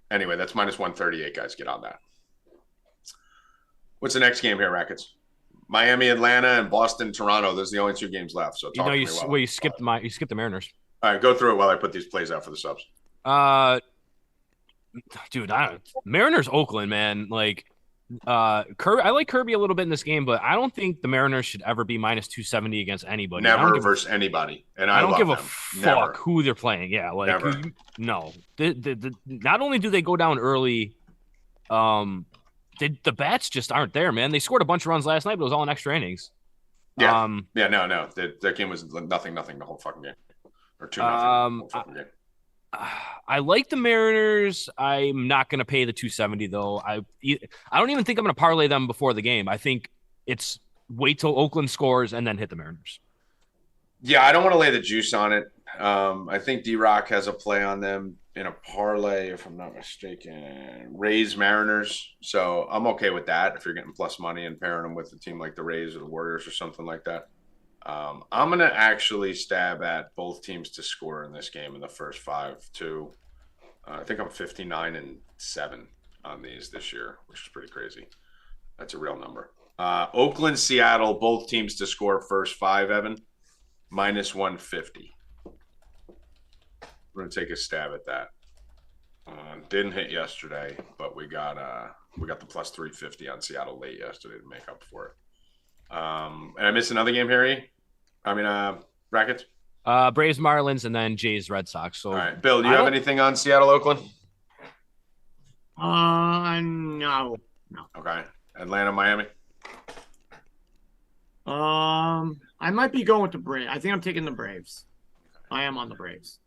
Anyway, that's minus 138, guys. Get on that. What's the next game here, Rackets? Miami, Atlanta, and Boston, Toronto. Those are the only 2 games left. So you skipped the Mariners. All right, go through it while I put these plays out for the subs. Dude, Mariners, Oakland, man. Like, Kirby, I like Kirby a little bit in this game, but I don't think the Mariners should ever be minus 270 against anybody. Never versus anybody. And I don't give a them. fuck who they're playing. Yeah, like no. Not only do they go down early, the bats just aren't there, man. They scored a bunch of runs last night, but it was all in extra innings. Yeah, no. That game was nothing the whole fucking game. Or 2-0. I like the Mariners. I'm not going to pay the 270 though. I don't even think I'm going to parlay them before the game. I think it's wait till Oakland scores and then hit the Mariners. Yeah, I don't want to lay the juice on it. I think D-Rock has a play on them in a parlay, if I'm not mistaken. Rays Mariners. So I'm okay with that if you're getting plus money and pairing them with a team like the Rays or the Warriors or something like that. I'm going to actually stab at both teams to score in this game in the first 5 too. I think I'm 59-7 on these this year, which is pretty crazy. That's a real number. Oakland, Seattle, both teams to score first 5, Evan, -150. We're going to take a stab at that. Didn't hit yesterday, but we got the plus 350 on Seattle late yesterday to make up for it. And I missed another game, Harry. Rackets. Braves, Marlins, and then Jays, Red Sox. So, all right, Bill, do you have anything on Seattle, Oakland? No. Okay. Atlanta, Miami. I might be going with the Braves. I think I'm taking the Braves. I am on the Braves.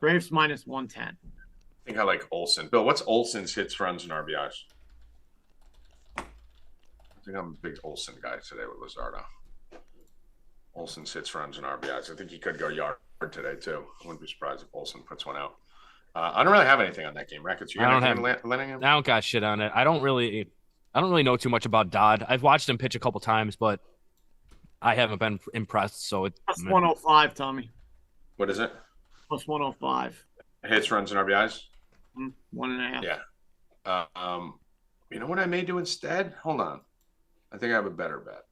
Braves -110. I think I like Olsen. Bill, what's Olsen's hits, runs, and RBIs? I think I'm a big Olsen guy today with Luzardo. Olsen's hits, runs, and RBIs. I think he could go yard today, too. I wouldn't be surprised if Olsen puts one out. I don't really have anything on that game. Rackets, you got anything on Atlanta game? I don't got shit on it. I don't really know too much about Dodd. I've watched him pitch a couple times, but I haven't been impressed. So it's plus 105, Tommy. What is it? Plus 105. Hits, runs, and RBIs? 1.5. Yeah. You know what I may do instead? Hold on. I think I have a better bet.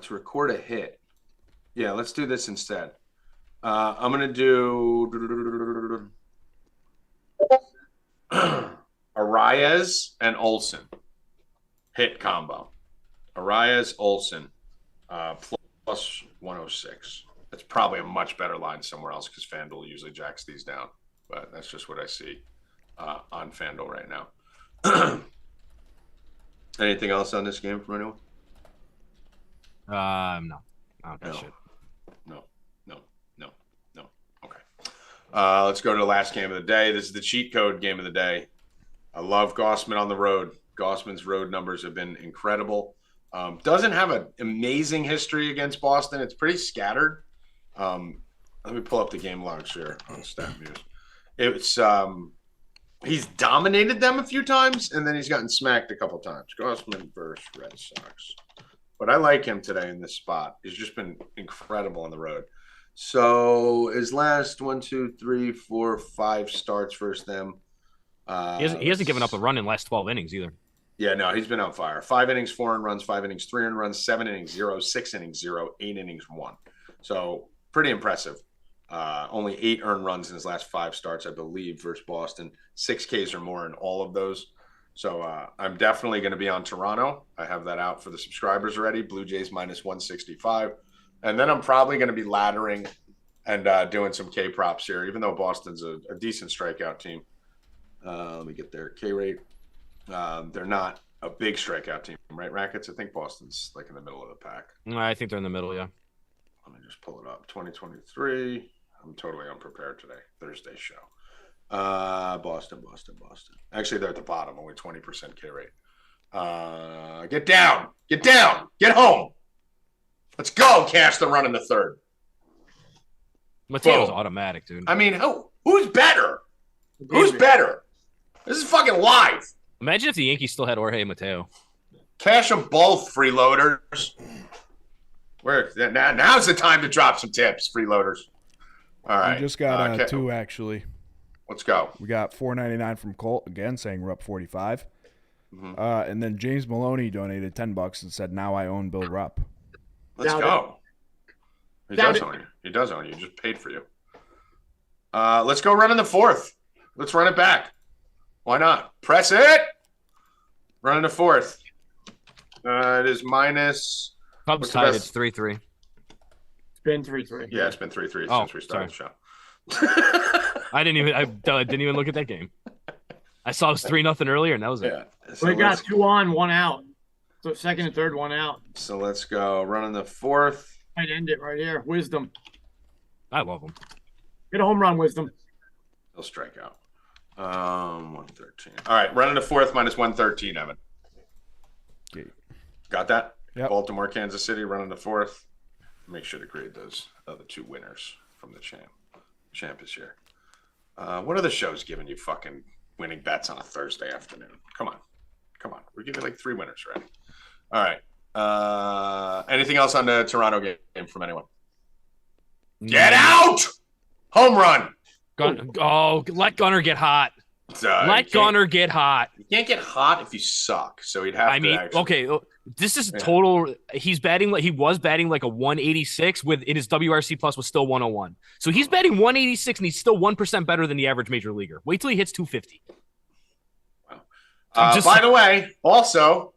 To record a hit. Yeah, let's do this instead. I'm going to do Arias and Olsen. Hit combo. Arias, Olsen, plus 106. That's probably a much better line somewhere else because FanDuel usually jacks these down. But that's just what I see on FanDuel right now. Anything else on this game from anyone? No. I don't got shit. No. Okay. Let's go to the last game of the day. This is the cheat code game of the day. I love Gossman on the road. Gossman's road numbers have been incredible. Doesn't have an amazing history against Boston. It's pretty scattered. Let me pull up the game logs here on StatMuse. It's he's dominated them a few times, and then he's gotten smacked a couple times. Gossman versus Red Sox. But I like him today in this spot. He's just been incredible on the road. So his last 1, 2, 3, 4, 5 starts versus them. He hasn't given up a run in the last 12 innings either. Yeah, no, he's been on fire. 5 innings, 4 earned runs, 5 innings, 3 earned runs, 7 innings, 0, 6 innings, 0, 8 innings, 1. So pretty impressive. Only 8 earned runs in his last 5 starts, I believe, versus Boston. 6 Ks or more in all of those. So I'm definitely going to be on Toronto. I have that out for the subscribers already. Blue Jays -165. And then I'm probably going to be laddering and doing some K props here, even though Boston's a decent strikeout team. Let me get their K rate. They're not a big strikeout team, right, Rackets? I think Boston's like in the middle of the pack. I think they're in the middle, yeah. Let me just pull it up. 2023. I'm totally unprepared today. Thursday show. Boston. Actually, they're at the bottom, only 20% K rate. Get down. Get home. Let's go. Cash the run in the third. Mateo's automatic, dude. I mean, who's better? Who's better? This is fucking live. Imagine if the Yankees still had Jorge Mateo. Cash them both, freeloaders. Now's the time to drop some tips, freeloaders. All right. We just got 2, actually. Let's go. We got $4.99 from Colt, again, saying Rupp 45. Mm-hmm. And then James Maloney donated $10 and said, now I own Bill Rupp. Let's go. He does own you. He just paid for you. Let's go run in the fourth. Let's run it back. Why not? Press it. Run in the fourth. It is minus. Cubs tied. It's 3-3. It's been 3-3. Yeah, it's been 3-3 since we started the show. I didn't even look at that game. I saw it was 3-0 earlier, and that was it. Yeah. So we got 2 on, 1 out. So second and third, 1 out. So let's go. Run in the fourth. I'd end it right here. Wisdom. I love him. Get a home run, Wisdom. He'll strike out. 113. All right, run in the fourth -113, Evan. Okay. Got that? Yep. Baltimore, Kansas City, run in the fourth. Make sure to grade those other 2 winners from the champ. Champ is here. What other show's giving you fucking winning bets on a Thursday afternoon? Come on. We're giving like 3 winners already. All right. Anything else on the Toronto game from anyone? Get out! Home run. Let Gunner get hot. Let Gunner get hot. You can't get hot if you suck. So he'd have to actually. Okay, this is total. He's batting like he was batting like a 186 with in his WRC plus was still 101. So he's batting 186 and he's still 1% better than the average major leaguer. Wait till he hits 250. Wow. By the way, also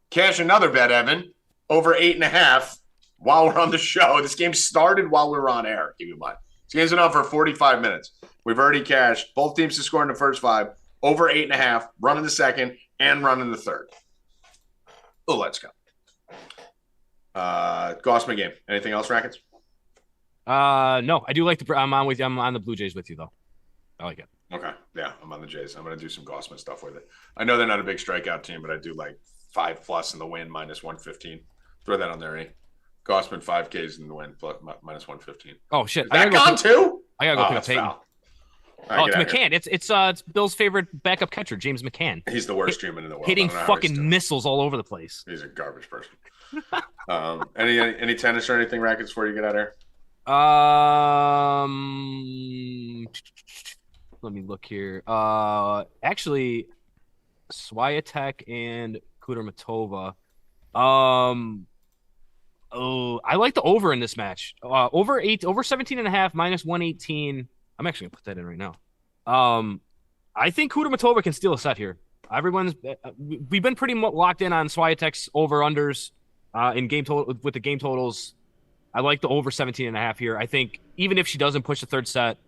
cash another bet, Evan, over 8.5 while we're on the show. This game started while we were on air. Keep in mind, this game's been on for 45 minutes. We've already cashed both teams to score in the first 5, over 8.5, run in the second, and run in the third. Oh, let's go. Gossman game. Anything else, Rackets? No, I do like the. I'm on the Blue Jays with you though. I like it. Okay, yeah, I'm on the Jays. I'm going to do some Gossman stuff with it. I know they're not a big strikeout team, but I do like 5+ in the win, -115. Throw that on there, eh? Gossman 5Ks in the win, -115. Oh shit! Is that gone too? I gotta go pick up Peyton. Right, it's McCann. It's Bill's favorite backup catcher, James McCann. He's the worst human in the world. Hitting fucking missiles all over the place. He's a garbage person. Any tennis or anything, Rackets, before you get out of here? Let me look here. Actually, Swiatek and Kudermetova. Oh, I like the over in this match. Over 17.5 -118. I'm actually gonna put that in right now. I think Kudermetova can steal a set here. We've been pretty locked in on Swiatek's over unders in game total with the game totals. I like the over 17.5 here. I think even if she doesn't push the third set,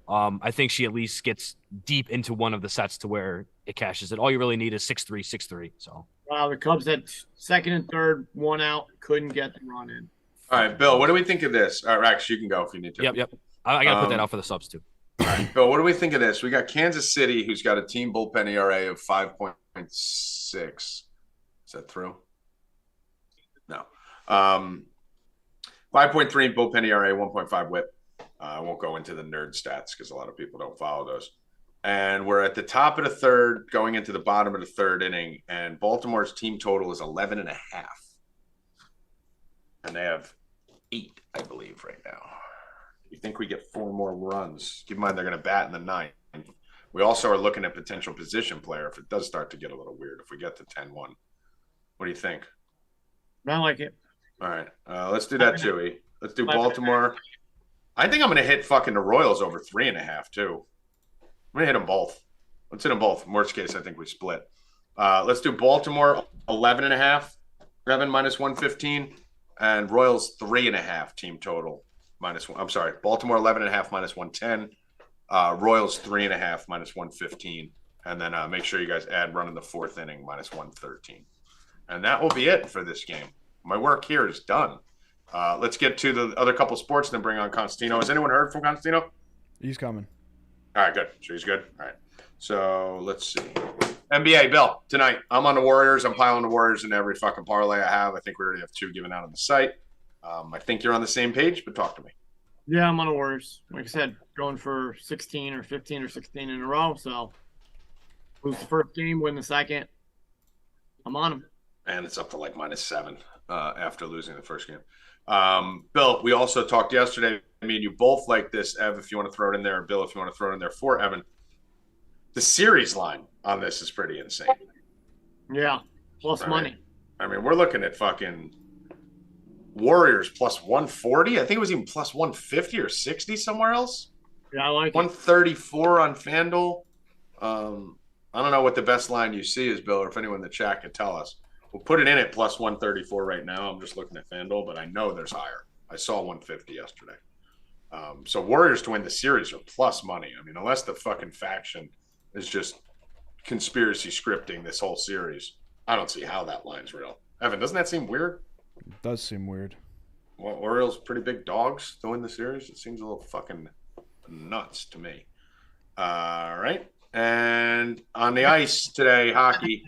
I think she at least gets deep into one of the sets to where it cashes it. All you really need is 6-3, 6-3. So wow, the Cubs had second and third, one out, couldn't get the run in. All right, Bill, what do we think of this? All right, Rax, you can go if you need to. Yep. I got to put that out for the subs too. All right, Bill, what do we think of this? We got Kansas City, who's got a team bullpen ERA of 5.6. Is that through? No. 5.3 bullpen ERA, 1.5 WHIP. I won't go into the nerd stats because a lot of people don't follow those. And we're at the top of the third, going into the bottom of the third inning, and Baltimore's team total is 11.5. And they have 8, I believe, right now. You think we get 4 more runs? Keep in mind they're going to bat in the 9th. We also are looking at potential position player if it does start to get a little weird, if we get to 10-1. What do you think? I like it. All right. Let's do that, Dewey. Let's do Baltimore. I think I'm going to hit fucking the Royals over 3.5, too. I'm going to hit them both. Let's hit them both. In worst case, I think we split. Let's do Baltimore 11.5, Revan -115, and Royals 3.5 team total -1. I'm sorry, Baltimore 11.5 -110, Royals 3.5 -115, and then make sure you guys add run in the 4th inning -113. And that will be it for this game. My work here is done. Let's get to the other couple sports and then bring on Constantino. Has anyone heard from Constantino? He's coming. All right, good. So he's good. All right. So let's see. NBA, Bill, tonight. I'm on the Warriors. I'm piling the Warriors in every fucking parlay I have. I think we already have 2 given out on the site. I think you're on the same page, but talk to me. Yeah, I'm on the Warriors. Like I said, going for 16 or 15 or 16 in a row. So lose the first game, win the second. I'm on them. And it's up to like -7 after losing the first game. Bill, we also talked yesterday. I mean, you both like this, Ev, if you want to throw it in there, Bill, if you want to throw it in there for Evan. The series line on this is pretty insane. Yeah, plus money. I mean, we're looking at fucking Warriors plus 140. I think it was even plus 150 or 60 somewhere else. Yeah, I like 134 on FanDuel. I don't know what the best line you see is, Bill, or if anyone in the chat could tell us. We'll put it in at plus 134 right now. I'm just looking at FanDuel, but I know there's higher. I saw 150 yesterday. So Warriors to win the series are plus money. I mean, unless the fucking faction is just conspiracy scripting this whole series, I don't see how that line's real. Evan, doesn't that seem weird? It does seem weird. Well, Orioles pretty big dogs to win the series. It seems a little fucking nuts to me. All right. And on the ice today, hockey.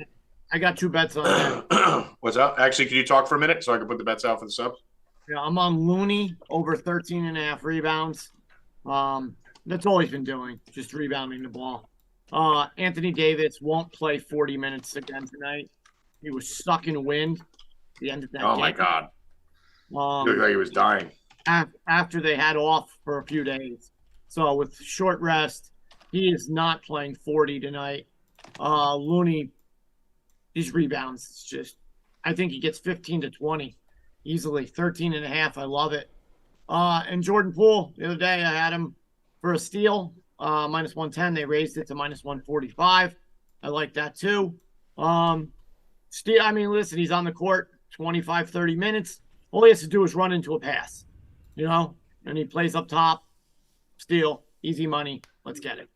I got 2 bets on that. What's up? Actually, can you talk for a minute so I can put the bets out for the subs? Yeah, I'm on Looney over 13.5 rebounds. That's all he's been doing, just rebounding the ball. Anthony Davis won't play 40 minutes again tonight. He was stuck in wind at the end of that game. Oh, my God. He looked like he was dying. After they had off for a few days. So with short rest, he is not playing 40 tonight. Looney, these rebounds, it's just, I think he gets 15 to 20 easily, 13 and a half. I love it. And Jordan Poole, the other day I had him for a steal, minus 110. They raised it to minus 145. I like that too. Steve, I mean, listen, he's on the court 25, 30 minutes. All he has to do is run into a pass, and he plays up top, steal, easy money. Let's get it.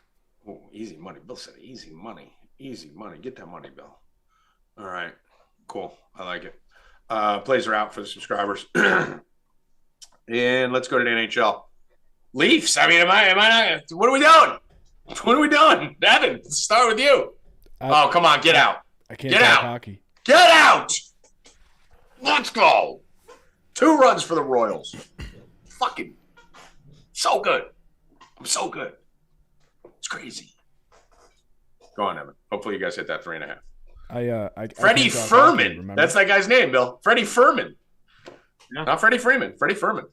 Oh, easy money. Bill said easy money. Easy money. Get that money, Bill. All right. Cool. I like it. Plays are out for the subscribers. And let's go to the NHL. Leafs. I mean, am I not? What are we doing? What are we doing? Evan, let's start with you. Oh, come on. Get out. I can't get talk out. hockey. Get out. Let's go. 2 runs for the Royals. Fucking so good. I'm so good. It's crazy. Go on, Evan. Hopefully you guys hit that 3.5. Freddie Furman. Hockey, that's that guy's name, Bill. Freddie Furman. Yeah. Not Freddie Freeman. Freddie Furman.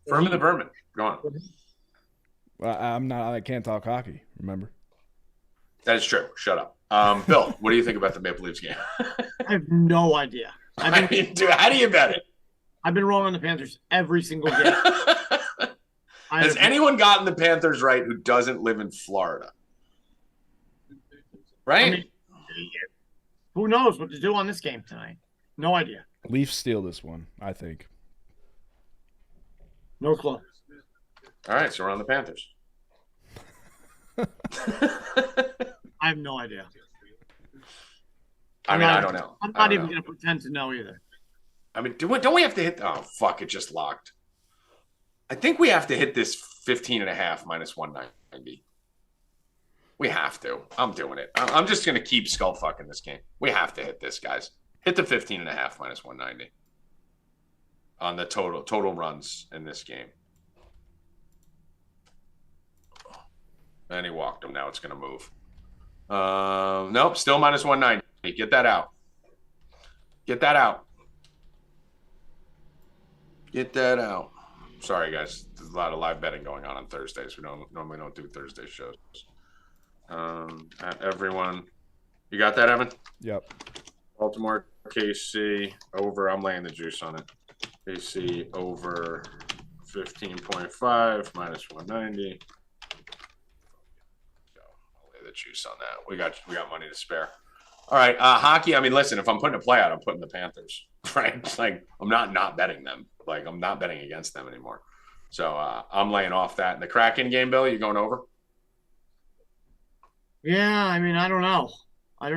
Furman the Vermin. Go on. Well, I can't talk hockey. Remember? That is true. Shut up. Bill, what do you think about the Maple Leafs game? I have no idea. Dude, how do you bet it? I've been wrong on the Panthers every single game. Has anyone gotten the Panthers right who doesn't live in Florida? Right? I mean, who knows what to do on this game tonight? No idea. Leafs steal this one, I think. No clue. All right, so we're on the Panthers. I have no idea. I don't know. I'm not even going to pretend to know either. I mean, don't we have to hit? Oh, fuck, it just locked. I think we have to hit this 15.5 minus 190. We have to. I'm doing it. I'm just going to keep skull fucking this game. We have to hit this, guys. Hit the 15.5 minus 190 on the total runs in this game. And he walked him. Now it's going to move. Nope, still minus 190. Get that out. Get that out. Get that out. Sorry, guys. There's a lot of live betting going on Thursdays. We normally don't do Thursday shows. Everyone, you got that, Evan? Yep. Baltimore, KC over. I'm laying the juice on it. KC over 15.5 minus 190. I'll lay the juice on that. We got money to spare. All right, hockey. I mean, listen. If I'm putting a play out, I'm putting the Panthers. Right? It's like I'm not betting them. Like I'm not betting against them anymore. So I'm laying off that. The Kraken game, Bill, you going over? Yeah, I mean, I don't know. I'm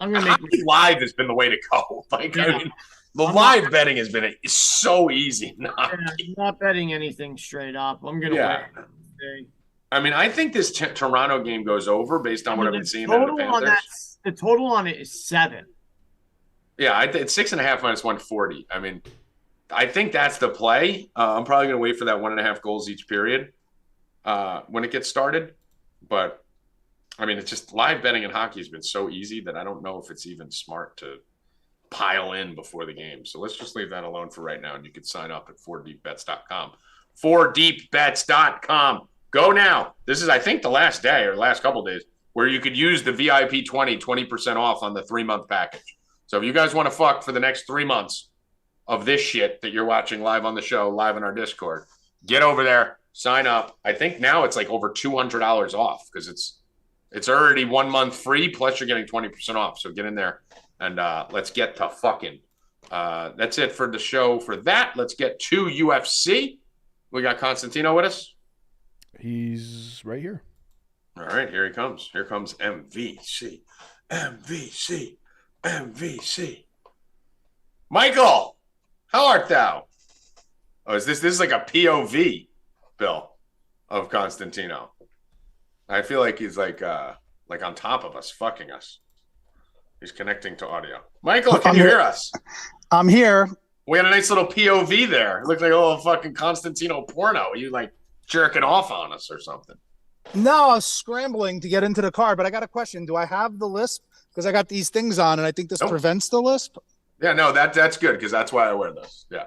gonna make hockey live has been the way to go. Like yeah. I mean, the live betting has been so easy. I'm not betting anything straight up. I'm gonna wait. I mean, I think this Toronto game goes over based on what I've been seeing out of the Panthers. The total on it is 7. Yeah, it's 6.5 minus 140. I mean, I think that's the play. I'm probably going to wait for that 1.5 goals each period when it gets started. But, I mean, it's just live betting in hockey has been so easy that I don't know if it's even smart to pile in before the game. So let's just leave that alone for right now. And you can sign up at 4deepbets.com. 4deepbets.com. Go now. This is, I think, the last day or last couple of days where you could use the VIP 20% off on the 3-month package. So if you guys want to fuck for the next 3 months of this shit that you're watching live on the show, live in our Discord, get over there, sign up. I think now it's like over $200 off because it's already 1 month free, plus you're getting 20% off. So get in there and let's get to fucking. That's it for the show for that. Let's get to UFC. We got Constantino with us. He's right here. All right, here he comes. Here comes MVC. MVC. MVC. Michael, how art thou? Oh, this is like a POV, Bill, of Constantino. I feel like he's like on top of us, fucking us. He's connecting to audio. Michael, can you hear us? I'm here. We had a nice little POV there. It looked like a little fucking Constantino porno. You like jerking off on us or something. No, I was scrambling to get into the car, but I got a question. Do I have the lisp? Because I got these things on, and I think this prevents the lisp. Yeah, no, that's good because that's why I wear this. Yeah.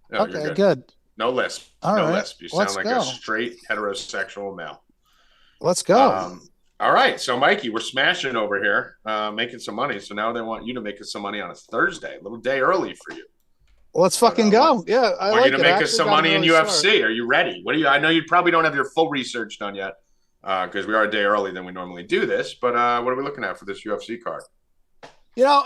No, okay, good. No lisp. All no right. lisp. You Let's sound like go. a straight heterosexual male. Let's go. All right. So, Mikey, we're smashing over here, making some money. So now they want you to make us some money on a Thursday, a little day early for you. Let's fucking go. Yeah, I want like you to it. make us some money in UFC. Are you ready? What do you? I know you probably don't have your full research done yet because we are a day early than we normally do this. But what are we looking at for this UFC card? You know,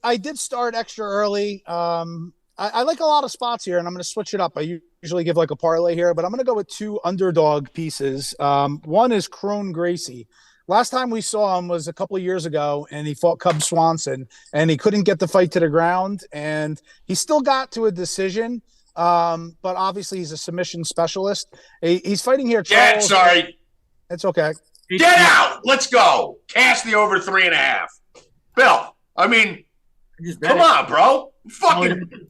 I did start extra early. I like a lot of spots here, and I'm going to switch it up. I usually give like a parlay here, but I'm going to go with two underdog pieces. One is Crone Gracie. Last time we saw him was a couple of years ago, and he fought Cub Swanson, and he couldn't get the fight to the ground, and he still got to a decision, but obviously he's a submission specialist. He's fighting here. Yeah, sorry. It's okay. Get out. Let's go. Cash the over 3.5. Bill, I mean, come on, bro. Fucking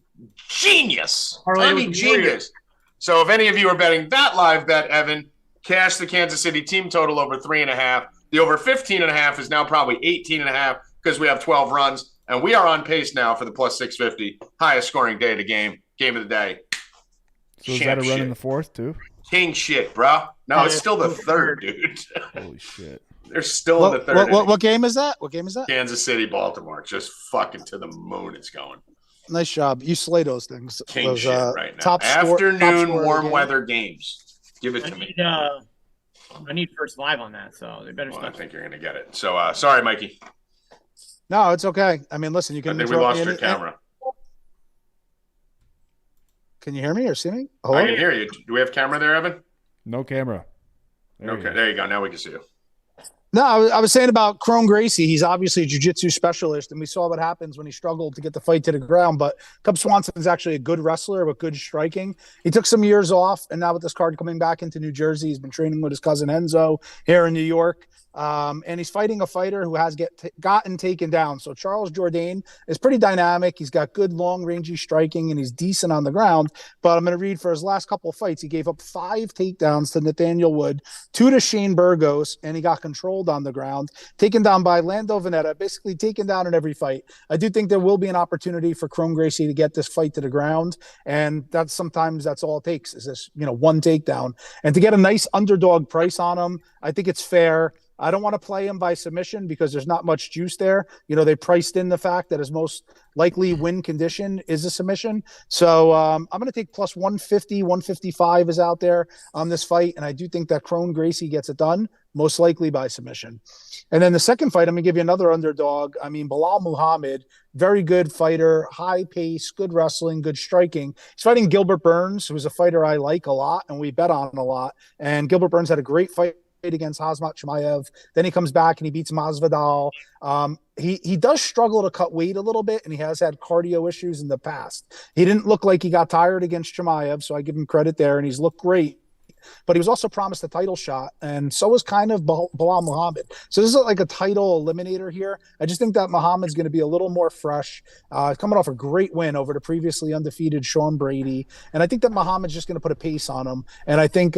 genius. I mean, genius. So if any of you are betting that live bet, Evan, cash the Kansas City team total over 3.5. The over 15.5 is now probably 18.5 because we have 12 runs, and we are on pace now for the plus 650, highest scoring day of the game of the day. So is that a run in the fourth too? King shit, bro. No, it's still the third, dude. Holy shit. They're still in the third. What game is that? What game is that? Kansas City, Baltimore. Just fucking to the moon it's going. Nice job. You slay those things. King those, shit right now. Afternoon warm weather games. Give it to me. I need first live on that, so they better I think you're going to get it. So, sorry, Mikey. No, it's okay. I mean, listen, you can. I think we lost your camera. Can you hear me or see me? Hello? I can hear you. Do we have camera there, Evan? No camera. There you go. Now we can see you. No, I was saying about Crone Gracie. He's obviously a jiu-jitsu specialist, and we saw what happens when he struggled to get the fight to the ground. But Cub Swanson's actually a good wrestler with good striking. He took some years off, and now with this card coming back into New Jersey, he's been training with his cousin Enzo here in New York. And he's fighting a fighter who has gotten taken down. So Charles Jourdain is pretty dynamic. He's got good long rangey striking and he's decent on the ground. But I'm going to read for his last couple of fights. He gave up 5 takedowns to Nathaniel Wood, 2 to Shane Burgos, and he got controlled on the ground, taken down by Lando Veneta, basically taken down in every fight. I do think there will be an opportunity for Crone Gracie to get this fight to the ground. And that's all it takes is this, one takedown. And to get a nice underdog price on him, I think it's fair. I don't want to play him by submission because there's not much juice there. They priced in the fact that his most likely win condition is a submission. So I'm going to take plus 150, 155 is out there on this fight. And I do think that Crone Gracie gets it done, most likely by submission. And then the second fight, I'm going to give you another underdog. I mean, Bilal Muhammad, very good fighter, high pace, good wrestling, good striking. He's fighting Gilbert Burns, who's a fighter I like a lot and we bet on a lot. And Gilbert Burns had a great fight against Khamzat Chimaev. Then he comes back and he beats Masvidal. He does struggle to cut weight a little bit, and he has had cardio issues in the past. He didn't look like he got tired against Chimaev, so I give him credit there, and he's looked great. But he was also promised a title shot, and so was kind of Bilal Muhammad. So this is like a title eliminator here. I just think that Muhammad's going to be a little more fresh, coming off a great win over the previously undefeated Sean Brady. And I think that Muhammad's just going to put a pace on him. And I think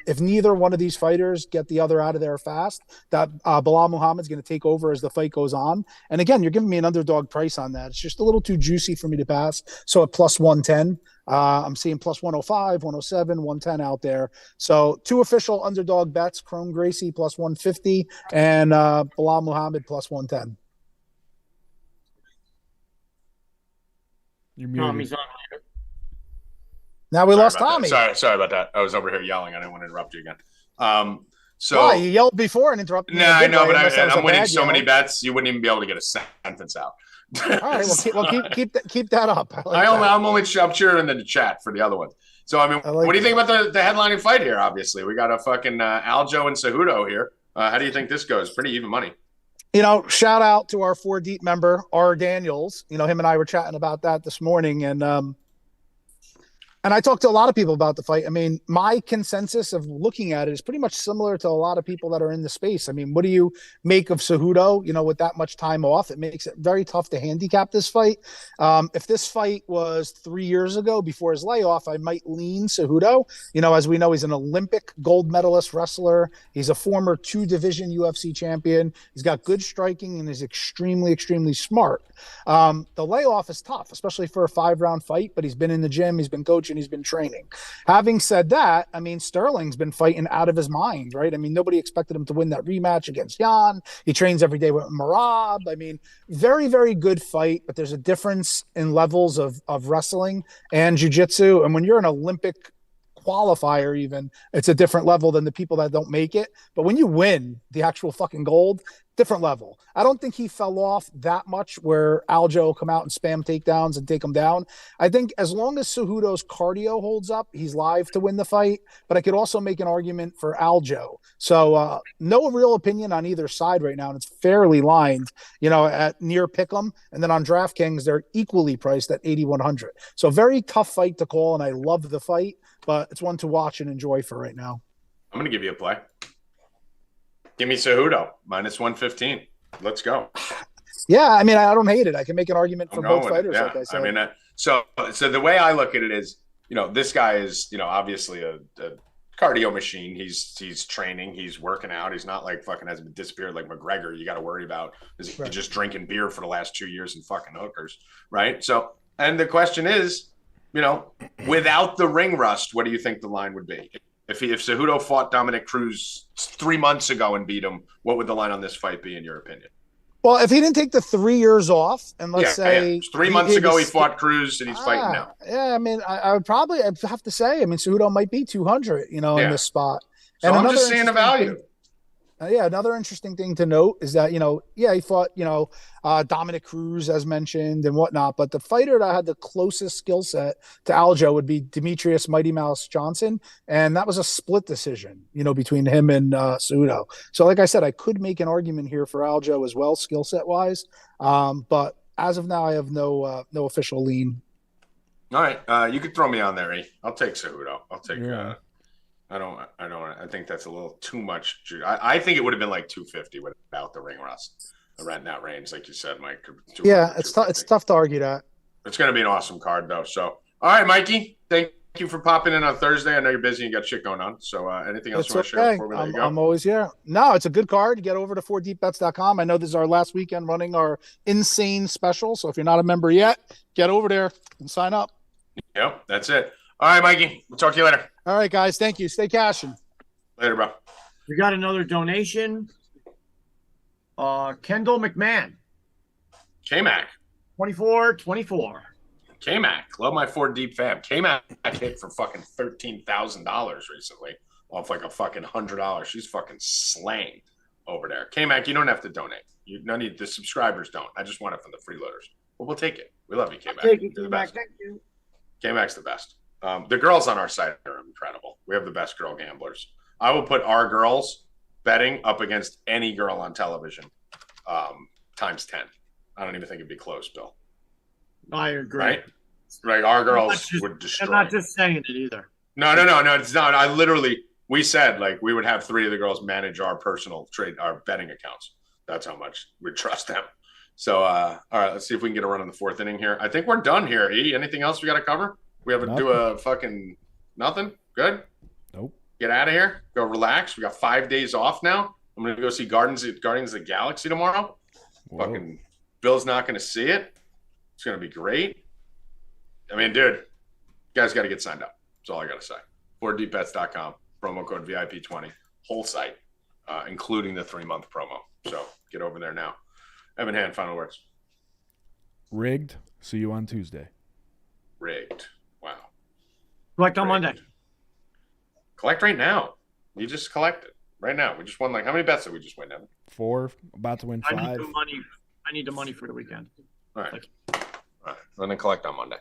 if neither one of these fighters get the other out of there fast, that Bilal Muhammad's going to take over as the fight goes on. And again, you're giving me an underdog price on that. It's just a little too juicy for me to pass. So at plus 110. I'm seeing plus 105, 107, 110 out there. So 2 official underdog bets, Crone Gracie plus 150 and Bilal Muhammad plus 110. You're muted. Tommy's on. Now we lost Tommy. Sorry about that. I was over here yelling. I didn't want to interrupt you again. So you yelled before and interrupted me. No, I know, but I'm winning so many bets, you wouldn't even be able to get a sentence out. All right, well, keep that up. I'm cheering in the chat for the other ones. So, I mean, what do you think about the headlining fight here? Obviously, we got a fucking Aljo and Cejudo here. How do you think this goes? Pretty even money. Shout out to our 4 Deep member, R. Daniels. Him and I were chatting about that this morning, and I talked to a lot of people about the fight. I mean, my consensus of looking at it is pretty much similar to a lot of people that are in the space. I mean, what do you make of Cejudo, with that much time off? It makes it very tough to handicap this fight. If this fight was 3 years ago before his layoff, I might lean Cejudo. As we know, he's an Olympic gold medalist wrestler. He's a former 2-division UFC champion. He's got good striking and is extremely, extremely smart. The layoff is tough, especially for a 5-round fight, but he's been in the gym. He's been coaching. and he's been training. Having said that, I mean, Sterling's been fighting out of his mind, right? I mean, nobody expected him to win that rematch against Jan. He trains every day with Marab. I mean, very, very good fight, but there's a difference in levels of wrestling and jiu-jitsu. And when you're an Olympic qualifier, even, it's a different level than the people that don't make it. But when you win the actual fucking gold, different level. I don't think he fell off that much where Aljo will come out and spam takedowns and take him down. I think as long as Cejudo's cardio holds up, he's live to win the fight, but I could also make an argument for Aljo. So no real opinion on either side right now, and it's fairly lined, at near pick'em, and then on DraftKings, they're equally priced at 8,100. So very tough fight to call, and I love the fight, but it's one to watch and enjoy for right now. I'm going to give you a play. Give me Cejudo, -115. Let's go. Yeah, I mean, I don't hate it. I can make an argument for both fighters, like I said. I mean, so the way I look at it is, this guy is, obviously a cardio machine. He's training. He's working out. He's not like fucking hasn't disappeared like McGregor. You got to worry about is he just drinking beer for the last 2 years and fucking hookers, right? So, and the question is, without the ring rust, what do you think the line would be? If Cejudo fought Dominic Cruz 3 months ago and beat him, what would the line on this fight be, in your opinion? Well, if he didn't take the 3 years off, and let's say 3 months ago he fought Cruz and he's fighting now. Yeah, I mean, I'd have to say, I mean, Cejudo might be 200, in this spot. So and I'm just seeing the value. Another interesting thing to note is that, he fought, Dominic Cruz, as mentioned, and whatnot. But the fighter that had the closest skill set to Aljo would be Demetrius Mighty Mouse Johnson. And that was a split decision, between him and Cejudo. So like I said, I could make an argument here for Aljo as well, skill set wise. But as of now, I have no official lean. All right. You could throw me on there, E. I'll take Cejudo. I'll take I think that's a little too much. I think it would have been like 250 without the ring rust around that range, like you said, Mike. Yeah, it's tough. It's tough to argue that. It's going to be an awesome card, though. So, all right, Mikey, thank you for popping in on Thursday. I know you're busy and got shit going on. So, anything else you want to share before we let you go? I'm always here. No, it's a good card. Get over to 4deepbets.com. I know this is our last weekend running our insane special. So if you're not a member yet, get over there and sign up. Yep, that's it. All right, Mikey. We'll talk to you later. All right, guys. Thank you. Stay cashing. Later, bro. We got another donation. Kendall McMahon. K-Mac. 24. K-Mac. Love my 4Deep fam. K-Mac hit for fucking $13,000 recently off like a fucking $100. She's fucking slaying over there. K-Mac, you don't have to donate. The subscribers don't. I just want it from the freeloaders. But we'll take it. We love you, K-Mac. Take it, You're the K-Mac. best. Thank you. K-Mac's the best. The girls on our site are incredible. We have the best girl gamblers. I will put our girls betting up against any girl on television times 10. I don't even think it'd be close, Bill. I agree. Right. Our girls would destroy. I'm not just saying it either. No. It's not. We said like we would have 3 of the girls manage our personal our betting accounts. That's how much we trust them. So, all right, let's see if we can get a run in the 4th inning here. I think we're done here. E, anything else we got to cover? We have to do a fucking nothing? Good? Nope. Get out of here. Go relax. We got 5 days off now. I'm going to go see Guardians of the Galaxy tomorrow. Whoa. Fucking Bill's not going to see it. It's going to be great. I mean, dude, you guys got to get signed up. That's all I got to say. 4deepbets.com, promo code VIP20, whole site, including the 3-month promo. So get over there now. Evan Hand, final words. Rigged. See you on Tuesday. Rigged. Wow. Collect on Monday. Collect right now. You just collected right now. We just won how many bets did we just win, Evan? 4, about to win 5. I need the money for the weekend. All right. All right. And then collect on Monday.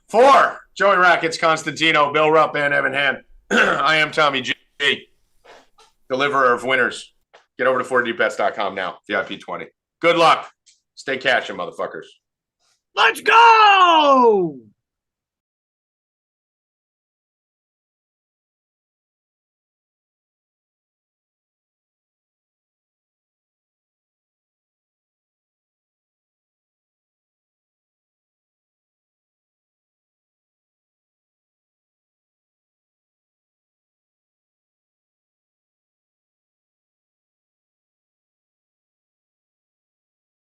4, Joey Rackets, Constantino, Bill Rupp, and Evan Hand. I am Tommy G, deliverer of winners. Get over to 4deepbets.com now. VIP20. Good luck. Stay cashing, motherfuckers. Let's go!